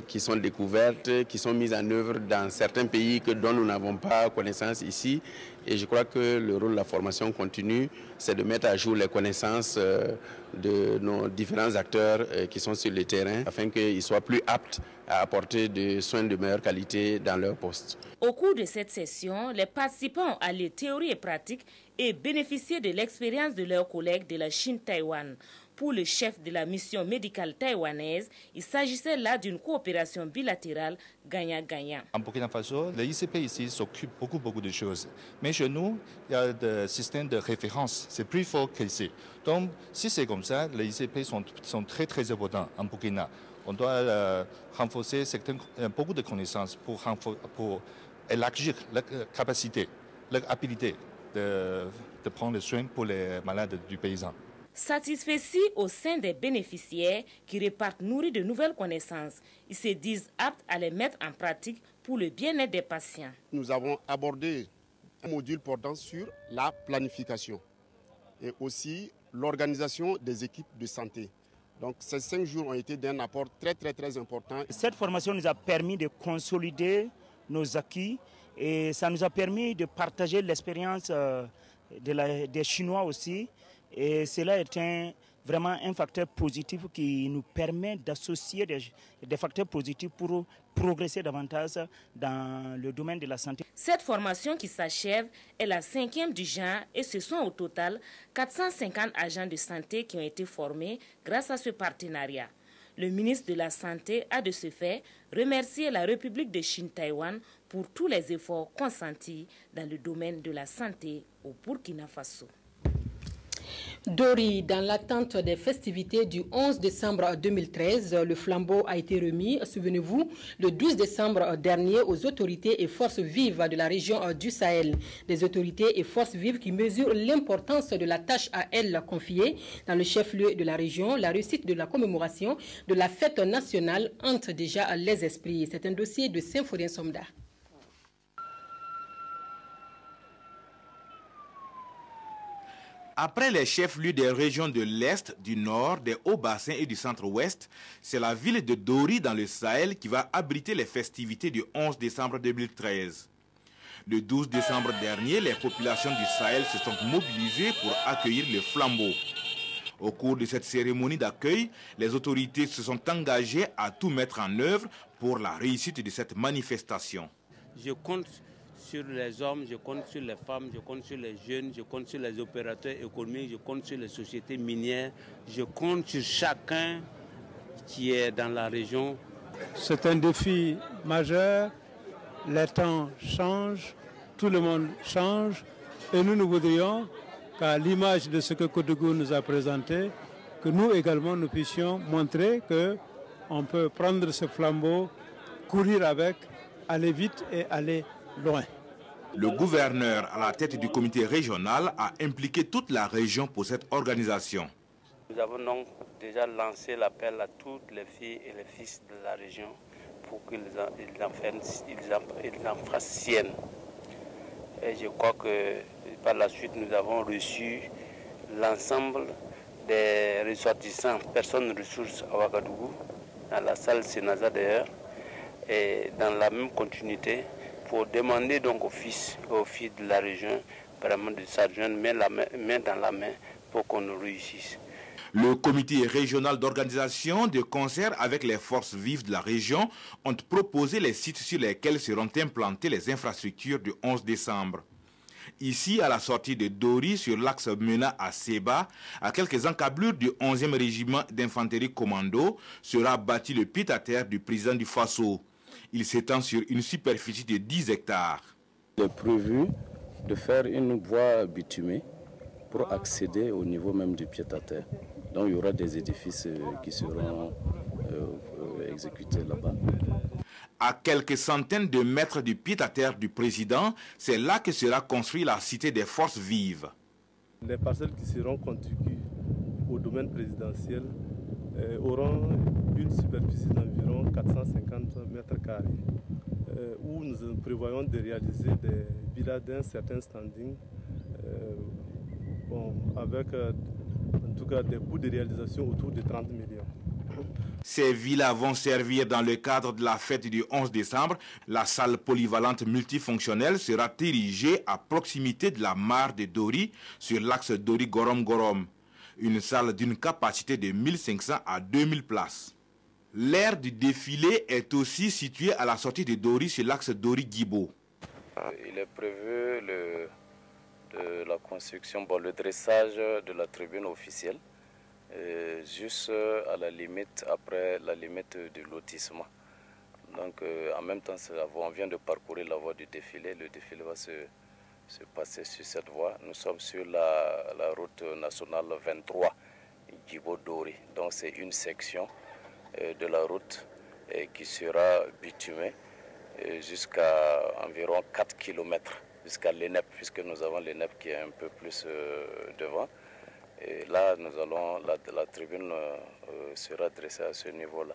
qui sont découvertes, qui sont mises en œuvre dans certains pays dont nous n'avons pas connaissance ici. Et je crois que le rôle de la formation continue, c'est de mettre à jour les connaissances de nos différents acteurs qui sont sur le terrain afin qu'ils soient plus aptes à apporter des soins de meilleure qualité dans leur poste.
Au cours de cette session, les participants ont allié théorie et pratique et bénéficié de l'expérience de leurs collègues de la Chine-Taïwan. Pour le chef de la mission médicale taïwanaise, il s'agissait là d'une coopération bilatérale gagnant-gagnant.
En Burkina Faso, le ICP ici s'occupe beaucoup de choses. Mais chez nous, il y a des systèmes de référence. C'est plus fort qu'ici. Donc, si c'est comme ça, les ICP sont très importants en Burkina. On doit renforcer beaucoup de connaissances pour élargir leur capacité, leur habilité de prendre soin pour les malades du paysan.
Satisfaits au sein des bénéficiaires qui repartent nourris de nouvelles connaissances. Ils se disent aptes à les mettre en pratique pour le bien-être des patients.
Nous avons abordé un module portant sur la planification et aussi l'organisation des équipes de santé. Donc ces 5 jours ont été d'un apport très important.
Cette formation nous a permis de consolider nos acquis et ça nous a permis de partager l'expérience des Chinois aussi. Et cela est vraiment un facteur positif qui nous permet d'associer des facteurs positifs pour progresser davantage dans le domaine de la santé.
Cette formation qui s'achève est la 5e du genre et ce sont au total 450 agents de santé qui ont été formés grâce à ce partenariat. Le ministre de la Santé a de ce fait remercié la République de Chine-Taïwan pour tous les efforts consentis dans le domaine de la santé au Burkina Faso.
Dori, dans l'attente des festivités du 11 décembre 2013, le flambeau a été remis, souvenez-vous, le 12 décembre dernier aux autorités et forces vives de la région du Sahel. Des autorités et forces vives qui mesurent l'importance de la tâche à elles confiée dans le chef-lieu de la région. La réussite de la commémoration de la fête nationale hante déjà les esprits. C'est un dossier de Symphorien Somda.
Après les chefs-lieux des régions de l'Est, du Nord, des Hauts-Bassins et du Centre-Ouest, c'est la ville de Dori dans le Sahel qui va abriter les festivités du 11 décembre 2013. Le 12 décembre dernier, les populations du Sahel se sont mobilisées pour accueillir le flambeau. Au cours de cette cérémonie d'accueil, les autorités se sont engagées à tout mettre en œuvre pour la réussite de cette manifestation.
Je compte sur les hommes, je compte sur les femmes, je compte sur les jeunes, je compte sur les opérateurs économiques, je compte sur les sociétés minières, je compte sur chacun qui est dans la région.
C'est un défi majeur, les temps changent, tout le monde change et nous voudrions qu'à l'image de ce que Kodougou nous a présenté, que nous également nous puissions montrer qu'on peut prendre ce flambeau, courir avec, aller vite et aller loin.
Le gouverneur, à la tête du comité régional, a impliqué toute la région pour cette organisation.
Nous avons donc déjà lancé l'appel à toutes les filles et les fils de la région pour qu'ils en fassent sienne. Et je crois que par la suite, nous avons reçu l'ensemble des ressortissants, personnes ressources à Ouagadougou, dans la salle Sénaza d'ailleurs, et dans la même continuité, pour demander donc aux fils et aux filles de la région vraiment de s'adjoindre main dans la main pour qu'on nous réussisse.
Le comité régional d'organisation, de concert avec les forces vives de la région, ont proposé les sites sur lesquels seront implantées les infrastructures du 11 décembre. Ici, à la sortie de Dori, sur l'axe Mena à Seba, à quelques encablures du 11e régiment d'infanterie commando, sera bâti le pied-à-terre du président du Faso. Il s'étend sur une superficie de 10 hectares.
Il est prévu de faire une voie bitumée pour accéder au niveau même du pied-à-terre. Donc il y aura des édifices qui seront exécutés là-bas.
À quelques centaines de mètres du pied-à-terre du président, c'est là que sera construite la cité des forces vives.
Les parcelles qui seront contiguës au domaine présidentiel auront une superficie d'environ 450 mètres carrés, où nous prévoyons de réaliser des villas d'un certain standing, avec en tout cas des coûts de réalisation autour de 30 millions.
Ces villas vont servir dans le cadre de la fête du 11 décembre. La salle polyvalente multifonctionnelle sera érigée à proximité de la mare de Dori sur l'axe Dori-Gorom-Gorom. Une salle d'une capacité de 1500 à 2000 places. L'aire du défilé est aussi située à la sortie de Dori sur l'axe Dori-Gibo.
Il est prévu la construction, le dressage de la tribune officielle. Juste à la limite, après la limite du lotissement. Donc en même temps, on vient de parcourir la voie du défilé. Le défilé va se passer sur cette voie. Nous sommes sur la route nationale 23, Gibo-Dori. Donc c'est une section de la route qui sera bitumée jusqu'à environ 4 km, jusqu'à l'ENEP, puisque nous avons l'ENEP qui est un peu plus devant. Et là, la tribune sera dressée à ce niveau-là,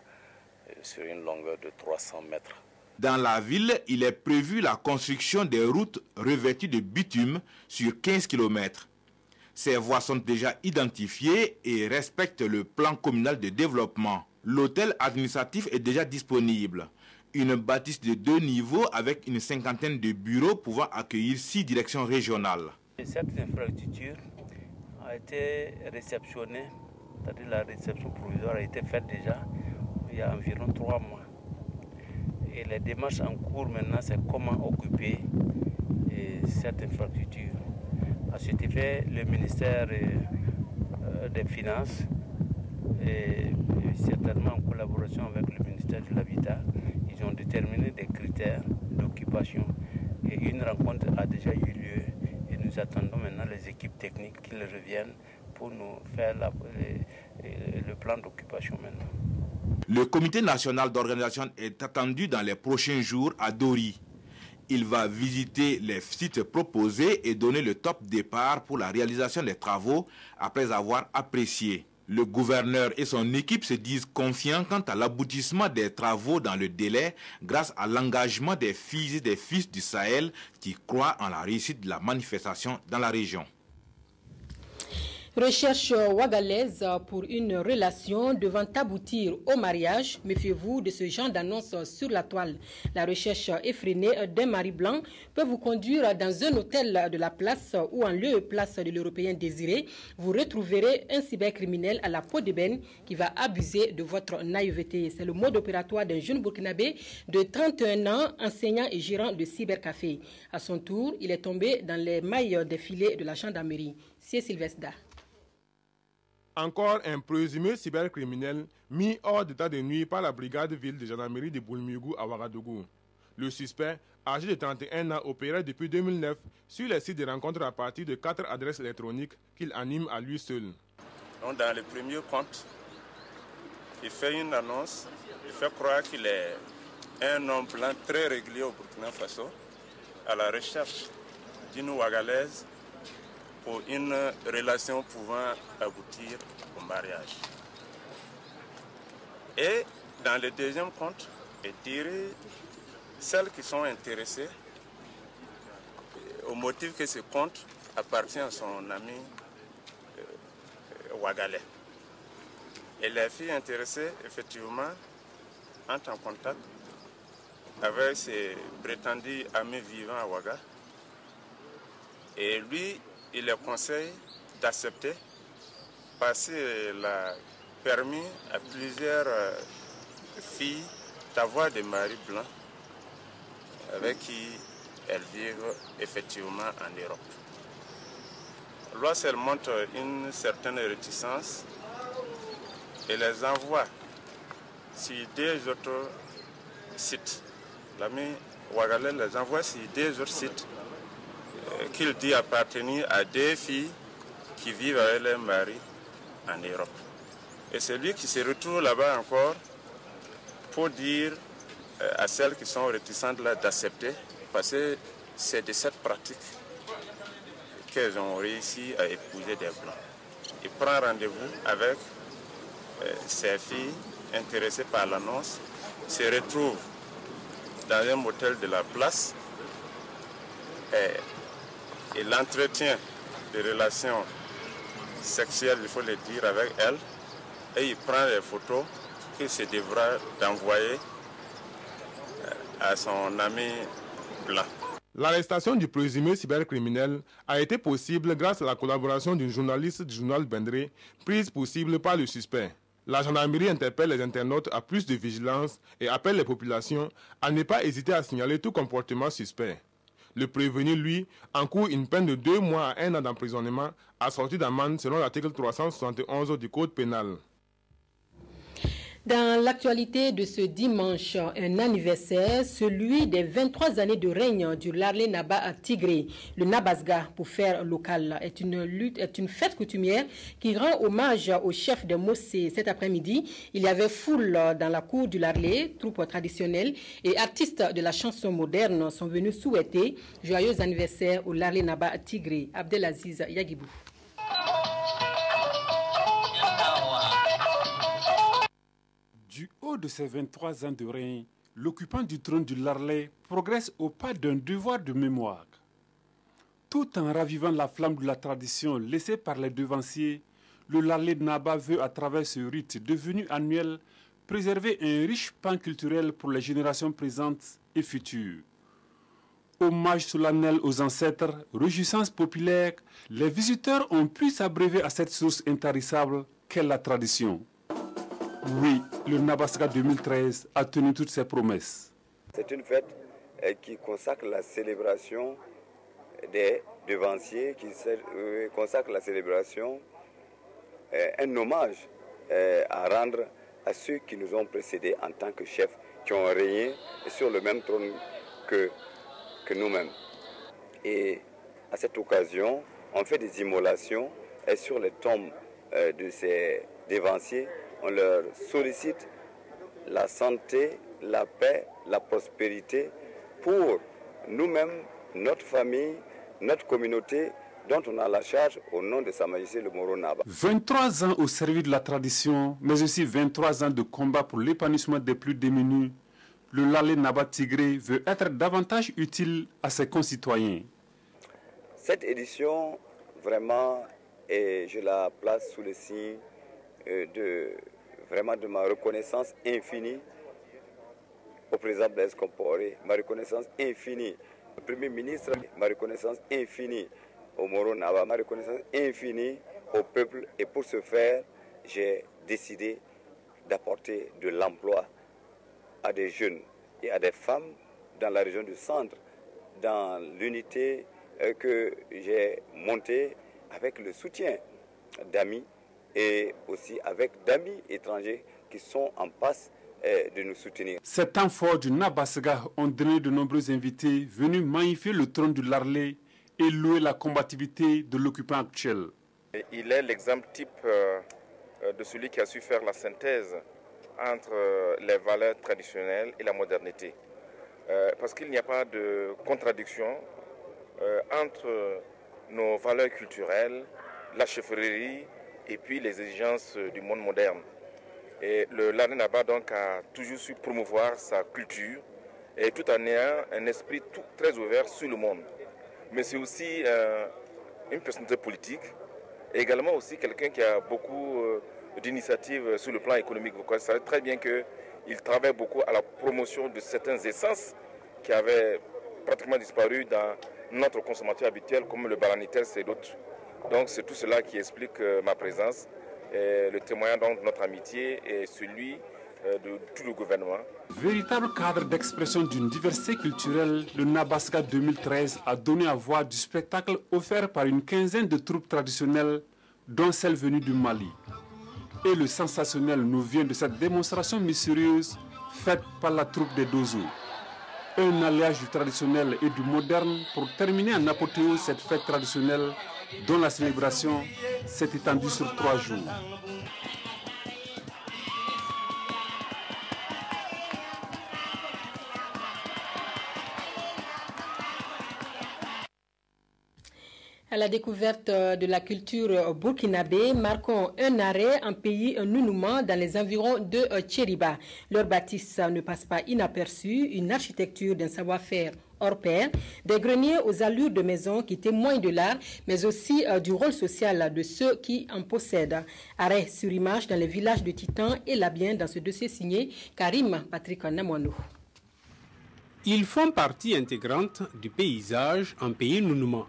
sur une longueur de 300 mètres.
Dans la ville, il est prévu la construction des routes revêtues de bitume sur 15 km. Ces voies sont déjà identifiées et respectent le plan communal de développement. L'hôtel administratif est déjà disponible. Une bâtisse de 2 niveaux avec une cinquantaine de bureaux pouvant accueillir 6 directions régionales.
Cette infrastructure a été réceptionnée, c'est-à-dire la réception provisoire a été faite déjà il y a environ 3 mois. Et les démarches en cours maintenant, c'est comment occuper cette infrastructure. À cet effet, le ministère des Finances, et certainement en collaboration avec le ministère de l'Habitat, ils ont déterminé des critères d'occupation. Et une rencontre a déjà eu lieu. Et nous attendons maintenant les équipes techniques qui reviennent pour nous faire le plan d'occupation maintenant.
Le comité national d'organisation est attendu dans les prochains jours à Dori. Il va visiter les sites proposés et donner le top départ pour la réalisation des travaux après avoir apprécié. Le gouverneur et son équipe se disent confiants quant à l'aboutissement des travaux dans le délai grâce à l'engagement des filles et des fils du Sahel qui croient en la réussite de la manifestation dans la région.
Recherche ouagalaise pour une relation devant aboutir au mariage. Méfiez-vous de ce genre d'annonce sur la toile. La recherche effrénée d'un mari blanc peut vous conduire dans un hôtel de la place ou en lieu place de l'Européen désiré. Vous retrouverez un cybercriminel à la peau d'ébène qui va abuser de votre naïveté. C'est le mode opératoire d'un jeune burkinabé de 31 ans, enseignant et gérant de cybercafé. À son tour, il est tombé dans les mailles des filets de la gendarmerie. C'est Sylvestre.
Encore un présumé cybercriminel mis hors d'état de nuit par la brigade ville de gendarmerie de Boulmiougou à Ouagadougou. Le suspect, âgé de 31 ans, opérait depuis 2009 sur les sites de rencontres à partir de 4 adresses électroniques qu'il anime à lui seul.
Donc dans le premier compte, il fait une annonce, il fait croire qu'il est un homme blanc très régulier au Burkina Faso, à la recherche d'une Ouagalaise pour une relation pouvant aboutir au mariage. Et dans le deuxième compte, il dirait celles qui sont intéressées au motif que ce compte appartient à son ami ouagalais. Et les filles intéressées, effectivement, entrent en contact avec ses prétendus amis vivants à Ouaga. Et lui, il les conseille d'accepter, parce qu'il a permis à plusieurs filles d'avoir des maris blancs avec qui elles vivent effectivement en Europe. Lorsqu'elles montrent une certaine réticence, il les envoie sur des autres sites. L'ami ouagalais les envoie sur des autres sites qu'il dit appartenir à des filles qui vivent avec leurs maris en Europe. Et c'est lui qui se retrouve là-bas encore pour dire à celles qui sont réticentes d'accepter, parce que c'est de cette pratique qu'elles ont réussi à épouser des Blancs. Il prend rendez-vous avec ces filles intéressées par l'annonce, se retrouve dans un motel de la place et l'entretien des relations sexuelles, il faut le dire, avec elles, et il prend les photos qu'il se devra d'envoyer à son ami blanc.
L'arrestation du présumé cybercriminel a été possible grâce à la collaboration d'une journaliste du journal Bendré, prise pour cible par le suspect. La gendarmerie interpelle les internautes à plus de vigilance et appelle les populations à ne pas hésiter à signaler tout comportement suspect. Le prévenu, lui, encourt une peine de 2 mois à 1 an d'emprisonnement assortie d'amende selon l'article 371 du Code pénal.
Dans l'actualité de ce dimanche, un anniversaire, celui des 23 années de règne du Larlé Naba Tigré. Le Nabasga, pour faire local, est une fête coutumière qui rend hommage au chef de Mossé. Cet après-midi, il y avait foule dans la cour du Larlé, troupe traditionnelle et artistes de la chanson moderne sont venus souhaiter joyeux anniversaire au Larlé Naba Tigré. Abdelaziz Yagibou.
Du haut de ses 23 ans de règne, l'occupant du trône du Larlé progresse au pas d'un devoir de mémoire. Tout en ravivant la flamme de la tradition laissée par les devanciers, le Larlé Naba veut, à travers ce rite devenu annuel, préserver un riche pan culturel pour les générations présentes et futures. Hommage solennel aux ancêtres, réjouissance populaire, les visiteurs ont pu s'abreuver à cette source intarissable qu'est la tradition. Oui, le Nabasga 2013 a tenu toutes ses promesses.
C'est une fête qui consacre la célébration des devanciers, qui consacre la célébration, un hommage à rendre à ceux qui nous ont précédés en tant que chefs, qui ont régné sur le même trône que nous-mêmes. Et à cette occasion, on fait des immolations et sur les tombes de ces devanciers, on leur sollicite la santé, la paix, la prospérité pour nous-mêmes, notre famille, notre communauté dont on a la charge au nom de Sa Majesté le Moro Naba.
23 ans au service de la tradition, mais aussi 23 ans de combat pour l'épanouissement des plus démunis. Le Larlé Naba Tigré veut être davantage utile à ses concitoyens.
Cette édition vraiment et je la place sous le signe vraiment de ma reconnaissance infinie au président Blaise Compaoré, ma reconnaissance infinie au Premier ministre, ma reconnaissance infinie au Moro Naba, ma reconnaissance infinie au peuple. Et pour ce faire, j'ai décidé d'apporter de l'emploi à des jeunes et à des femmes dans la région du centre, dans l'unité que j'ai montée avec le soutien d'amis et aussi avec d'amis étrangers qui sont en passe de nous soutenir.
Ces temps forts du Nabasga ont donné de nombreux invités venus magnifier le trône du Larlé et louer la combativité de l'occupant actuel.
Il est l'exemple type de celui qui a su faire la synthèse entre les valeurs traditionnelles et la modernité. Parce qu'il n'y a pas de contradiction entre nos valeurs culturelles, la chefferie et puis les exigences du monde moderne. Et le Larlé Naba donc a toujours su promouvoir sa culture et tout en ayant un esprit très ouvert sur le monde. Mais c'est aussi une personnalité politique et également aussi quelqu'un qui a beaucoup d'initiatives sur le plan économique. Vous savez très bien qu'il travaille beaucoup à la promotion de certaines essences qui avaient pratiquement disparu dans notre consommateur habituel comme le bananites et d'autres. Donc c'est tout cela qui explique ma présence. Et le témoignage donc de notre amitié et celui de tout le gouvernement.
Véritable cadre d'expression d'une diversité culturelle, le Nabasga 2013 a donné à voir du spectacle offert par une quinzaine de troupes traditionnelles, dont celle venue du Mali. Et le sensationnel nous vient de cette démonstration mystérieuse faite par la troupe des Dozo. Un alliage du traditionnel et du moderne pour terminer en apothéose cette fête traditionnelle dont la célébration s'est étendue sur 3 jours.
À la découverte de la culture burkinabé, marquons un arrêt en pays Nounouma dans les environs de Tchériba. Leur bâtisse ne passe pas inaperçue, une architecture d'un savoir-faire hors pair, des greniers aux allures de maisons qui témoignent de l'art, mais aussi du rôle social de ceux qui en possèdent. Arrêt sur image dans les villages de Titan et Labien dans ce dossier signé Karim Patrick Namoinou.
Ils font partie intégrante du paysage en pays Nounouma.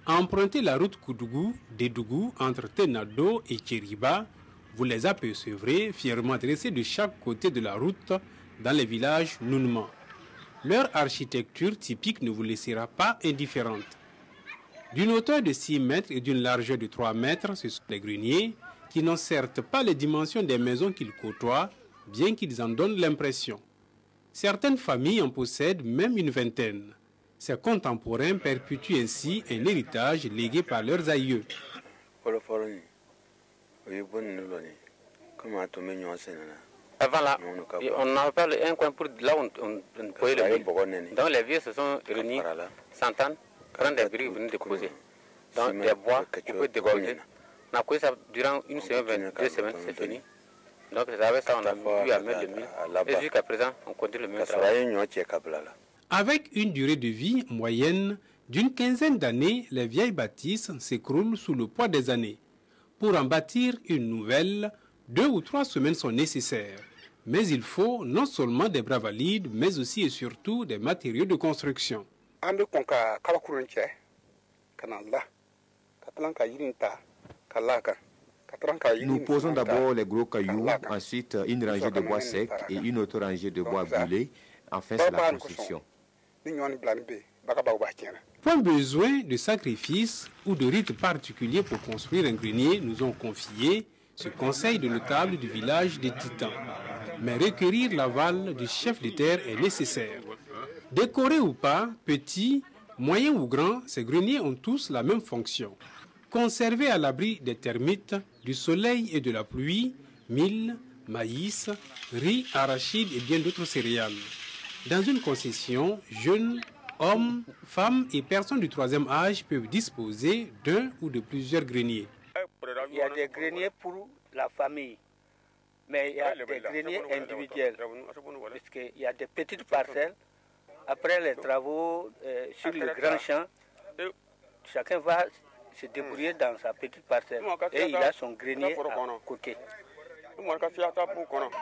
Empruntez la route Koudougou-Dédougou entre Tenado et Tchériba, vous les apercevrez fièrement dressés de chaque côté de la route dans les villages Nounouma. Leur architecture typique ne vous laissera pas indifférente. D'une hauteur de 6 mètres et d'une largeur de 3 mètres, ce sont les greniers qui n'ont certes pas les dimensions des maisons qu'ils côtoient, bien qu'ils en donnent l'impression. Certaines familles en possèdent même une vingtaine. Ces contemporains perpétuent ainsi un héritage légué par leurs aïeux.
Avant là, on appelle un coin pour là où on pouvait le mille. Donc les vieux se sont réunis, s'entendent, prennent des briques, venir déposer. Donc des bois, tu peux déposer. On a couillé ça durant une semaine, 2 semaines, c'est fini. Donc avec ça, on a pu amener le mille. Et jusqu'à présent, on continue le même travail.
Avec une durée de vie moyenne d'une quinzaine d'années, les vieilles bâtisses s'écroulent sous le poids des années. Pour en bâtir une nouvelle, 2 ou 3 semaines sont nécessaires. Mais il faut non seulement des bras valides, mais aussi et surtout des matériaux de construction.
Nous posons d'abord les gros cailloux, ensuite une rangée de bois secs et une autre rangée de bois brûlés. Enfin, c'est la construction.
Point besoin de sacrifices ou de rites particuliers pour construire un grenier, nous ont confié ce conseil de notables du village des Titans. Mais requérir l'aval du chef de terre est nécessaire. Décorés ou pas, petits, moyens ou grands, ces greniers ont tous la même fonction. Conserver à l'abri des termites, du soleil et de la pluie, mil, maïs, riz, arachides et bien d'autres céréales. Dans une concession, jeunes, hommes, femmes et personnes du 3e âge peuvent disposer d'un ou de plusieurs greniers.
Il y a des greniers pour la famille, mais il y a des greniers individuels, puisqu'il y a des petites parcelles. Après les travaux sur le grand champ, chacun va
se débrouiller dans sa petite parcelle et il a son grenier à côté.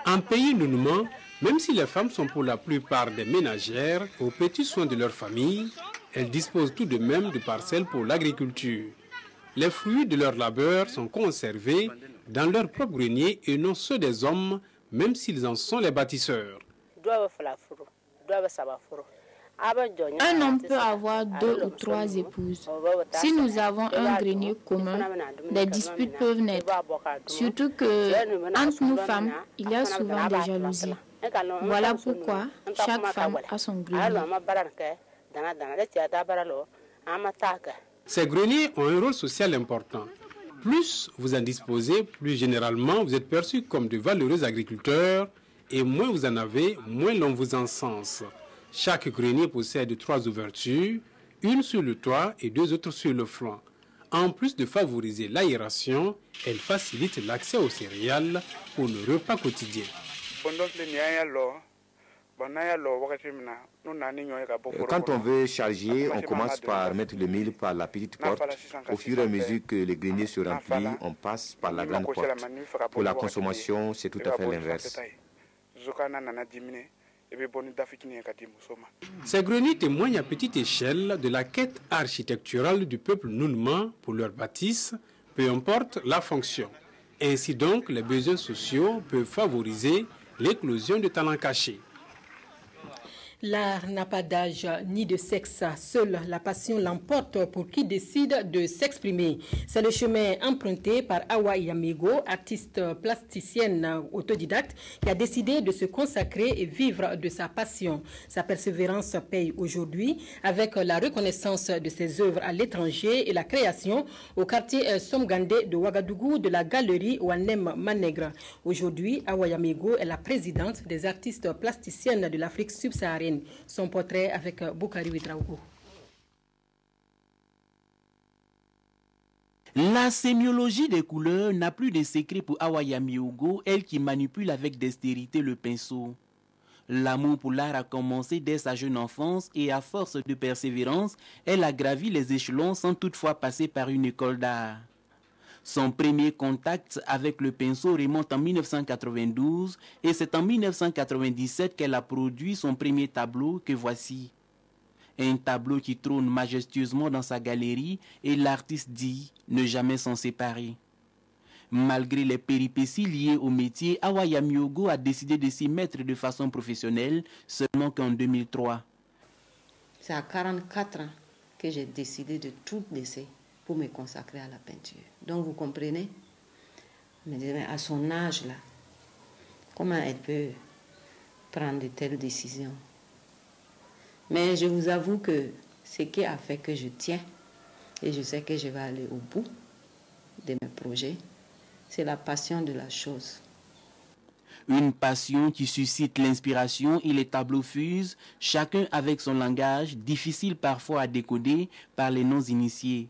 En pays Nounouma, même si les femmes sont pour la plupart des ménagères aux petits soins de leur famille, elles disposent tout de même de parcelles pour l'agriculture. Les fruits de leur labeur sont conservés dans leur propre grenier et non ceux des hommes, même s'ils en sont les bâtisseurs.
Un homme peut avoir 2 ou 3 épouses. Si nous avons un grenier commun, des disputes peuvent naître. Surtout que entre nous femmes, il y a souvent des jalousies. Voilà pourquoi chaque femme a son grenier.
Ces greniers ont un rôle social important. Plus vous en disposez, plus généralement vous êtes perçus comme de valeureux agriculteurs et moins vous en avez, moins l'on vous encense. Chaque grenier possède 3 ouvertures, une sur le toit et 2 autres sur le flanc. En plus de favoriser l'aération, elle facilite l'accès aux céréales pour le repas quotidien.
Quand on veut charger, on commence par mettre le mille par la petite porte. Au fur et à mesure que le grenier se remplit, on passe par la grande porte. Pour la consommation, c'est tout à fait l'inverse.
Ces greniers témoignent à petite échelle de la quête architecturale du peuple Nounma pour leur bâtisse, peu importe la fonction. Ainsi donc, les besoins sociaux peuvent favoriser l'éclosion de talents cachés.
L'art n'a pas d'âge ni de sexe. Seule la passion l'emporte pour qui décide de s'exprimer. C'est le chemin emprunté par Awa Yamego, artiste plasticienne autodidacte, qui a décidé de se consacrer et vivre de sa passion. Sa persévérance paye aujourd'hui avec la reconnaissance de ses œuvres à l'étranger et la création au quartier Somgandé de Ouagadougou de la galerie Wanem Manègre. Aujourd'hui, Awa Yamego est la présidente des artistes plasticiennes de l'Afrique subsaharienne. Son portrait avec Boukari Ouedraogo.
La sémiologie des couleurs n'a plus de secret pour Awa Yamego, elle qui manipule avec dextérité le pinceau. L'amour pour l'art a commencé dès sa jeune enfance et à force de persévérance, elle a gravi les échelons sans toutefois passer par une école d'art. Son premier contact avec le pinceau remonte en 1992 et c'est en 1997 qu'elle a produit son premier tableau que voici. Un tableau qui trône majestueusement dans sa galerie et l'artiste dit ne jamais s'en séparer. Malgré les péripéties liées au métier, Awa Yamego a décidé de s'y mettre de façon professionnelle seulement qu'en 2003.
C'est à 44 ans que j'ai décidé de tout laisser pour me consacrer à la peinture. Donc vous comprenez, mais à son âge là, comment elle peut prendre de telles décisions? Mais je vous avoue que ce qui a fait que je tiens, et je sais que je vais aller au bout de mes projets, c'est la passion de la chose.
Une passion qui suscite l'inspiration et les tableaux fusent, chacun avec son langage, difficile parfois à décoder par les non-initiés.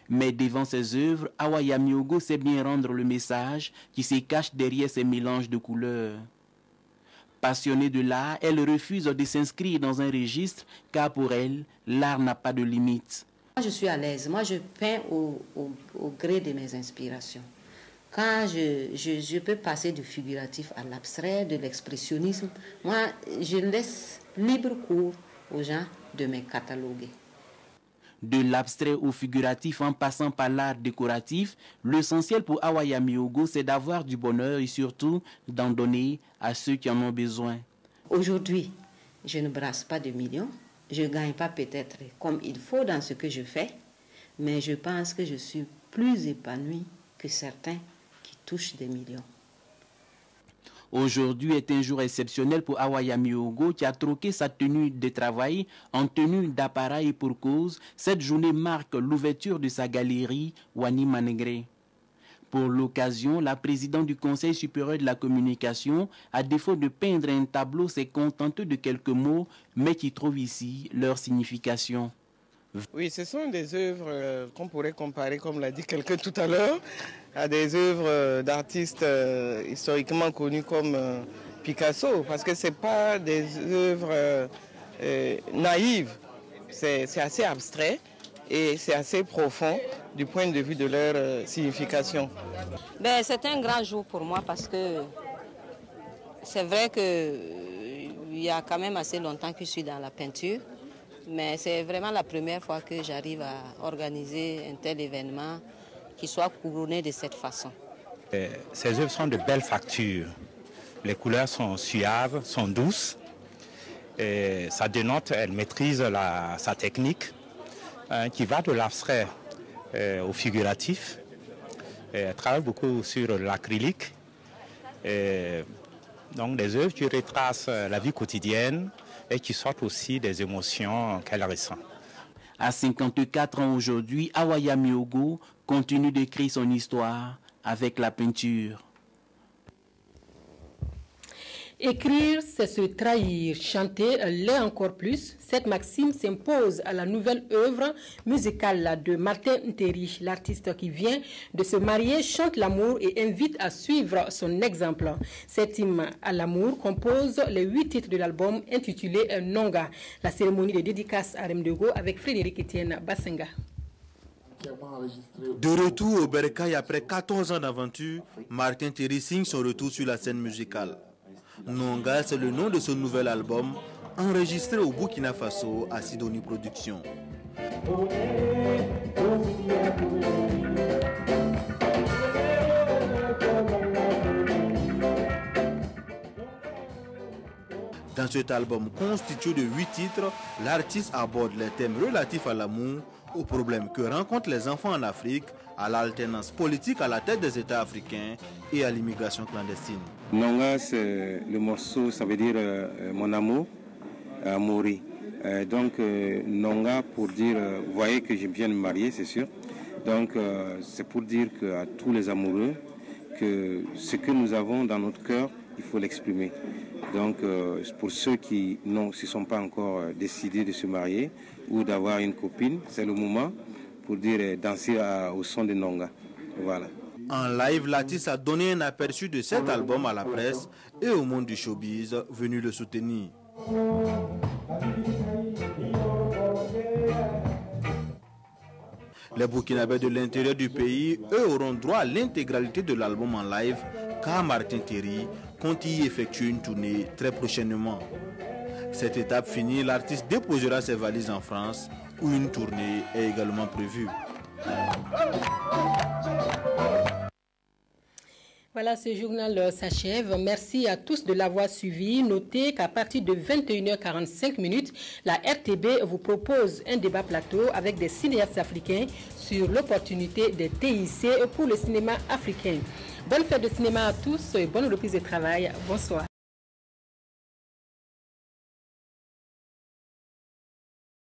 Mais devant ses œuvres, Awa Yamego sait bien rendre le message qui se cache derrière ces mélanges de couleurs. Passionnée de l'art, elle refuse de s'inscrire dans un registre car pour elle, l'art n'a pas de limite.
Moi, je suis à l'aise. Moi, je peins au gré de mes inspirations. Quand je peux passer du figuratif à l'abstrait, de l'expressionnisme, moi, je laisse libre cours aux gens de me cataloguer.
De l'abstrait au figuratif en passant par l'art décoratif, l'essentiel pour Awa Yamego, c'est d'avoir du bonheur et surtout d'en donner à ceux qui en ont besoin.
Aujourd'hui, je ne brasse pas de millions, je ne gagne pas peut-être comme il faut dans ce que je fais, mais je pense que je suis plus épanouie que certains qui touchent des millions.
Aujourd'hui est un jour exceptionnel pour Awa Yamego qui a troqué sa tenue de travail en tenue d'appareil pour cause. Cette journée marque l'ouverture de sa galerie Wanem Manègre. Pour l'occasion, la présidente du Conseil supérieur de la communication, à défaut de peindre un tableau, s'est contentée de quelques mots, mais qui trouvent ici leur signification.
Oui, ce sont des œuvres qu'on pourrait comparer, comme l'a dit quelqu'un tout à l'heure, à des œuvres d'artistes historiquement connus comme Picasso, parce que ce n'est pas des œuvres naïves, c'est assez abstrait, et c'est assez profond du point de vue de leur signification.
C'est un grand jour pour moi parce que c'est vrai qu'il y a quand même assez longtemps que je suis dans la peinture, mais c'est vraiment la première fois que j'arrive à organiser un tel événement qui soit couronné de cette façon.
Ces œuvres sont de belles factures. Les couleurs sont suaves, sont douces. Et ça dénote, elle maîtrise sa technique qui va de l'abstrait au figuratif. Et elle travaille beaucoup sur l'acrylique. Donc des œuvres qui retracent la vie quotidienne et qui sortent aussi des émotions qu'elle ressent.
À 54 ans aujourd'hui, Awaya Miogo continue d'écrire son histoire avec la peinture.
Écrire, c'est se trahir. Chanter l'est encore plus. Cette maxime s'impose à la nouvelle œuvre musicale de Martin Nteri. L'artiste qui vient de se marier chante l'amour et invite à suivre son exemple. Cet hymne à l'amour compose les 8 titres de l'album intitulé Nonga. La cérémonie de dédicace à Remdego avec Frédéric Etienne Bassenga.
De retour au Bercail après 14 ans d'aventure, Martin Nteri signe son retour sur la scène musicale. Nonga, c'est le nom de ce nouvel album, enregistré au Burkina Faso à Sidonie Productions. Dans cet album constitué de 8 titres, l'artiste aborde les thèmes relatifs à l'amour, aux problèmes que rencontrent les enfants en Afrique, à l'alternance politique à la tête des États africains et à l'immigration clandestine.
Nonga, c'est le morceau, ça veut dire mon amour, amouri. Donc Nonga pour dire, vous voyez que je viens de me marier, c'est sûr. Donc c'est pour dire à tous les amoureux que ce que nous avons dans notre cœur, il faut l'exprimer. Donc pour ceux qui ne se sont pas encore décidés de se marier ou d'avoir une copine, c'est le moment pour dire danser au son de Nonga. Voilà.
En live, l'artiste a donné un aperçu de cet album à la presse et au monde du showbiz venu le soutenir. Les Burkinabés de l'intérieur du pays, eux, auront droit à l'intégralité de l'album en live, car Martin Nteri compte y effectuer une tournée très prochainement. Cette étape finie, l'artiste déposera ses valises en France, où une tournée est également prévue.
Voilà, ce journal s'achève. Merci à tous de l'avoir suivi. Notez qu'à partir de 21h45, la RTB vous propose un débat plateau avec des cinéastes africains sur l'opportunité des TIC pour le cinéma africain. Bonne fête de cinéma à tous et bonne reprise de travail. Bonsoir.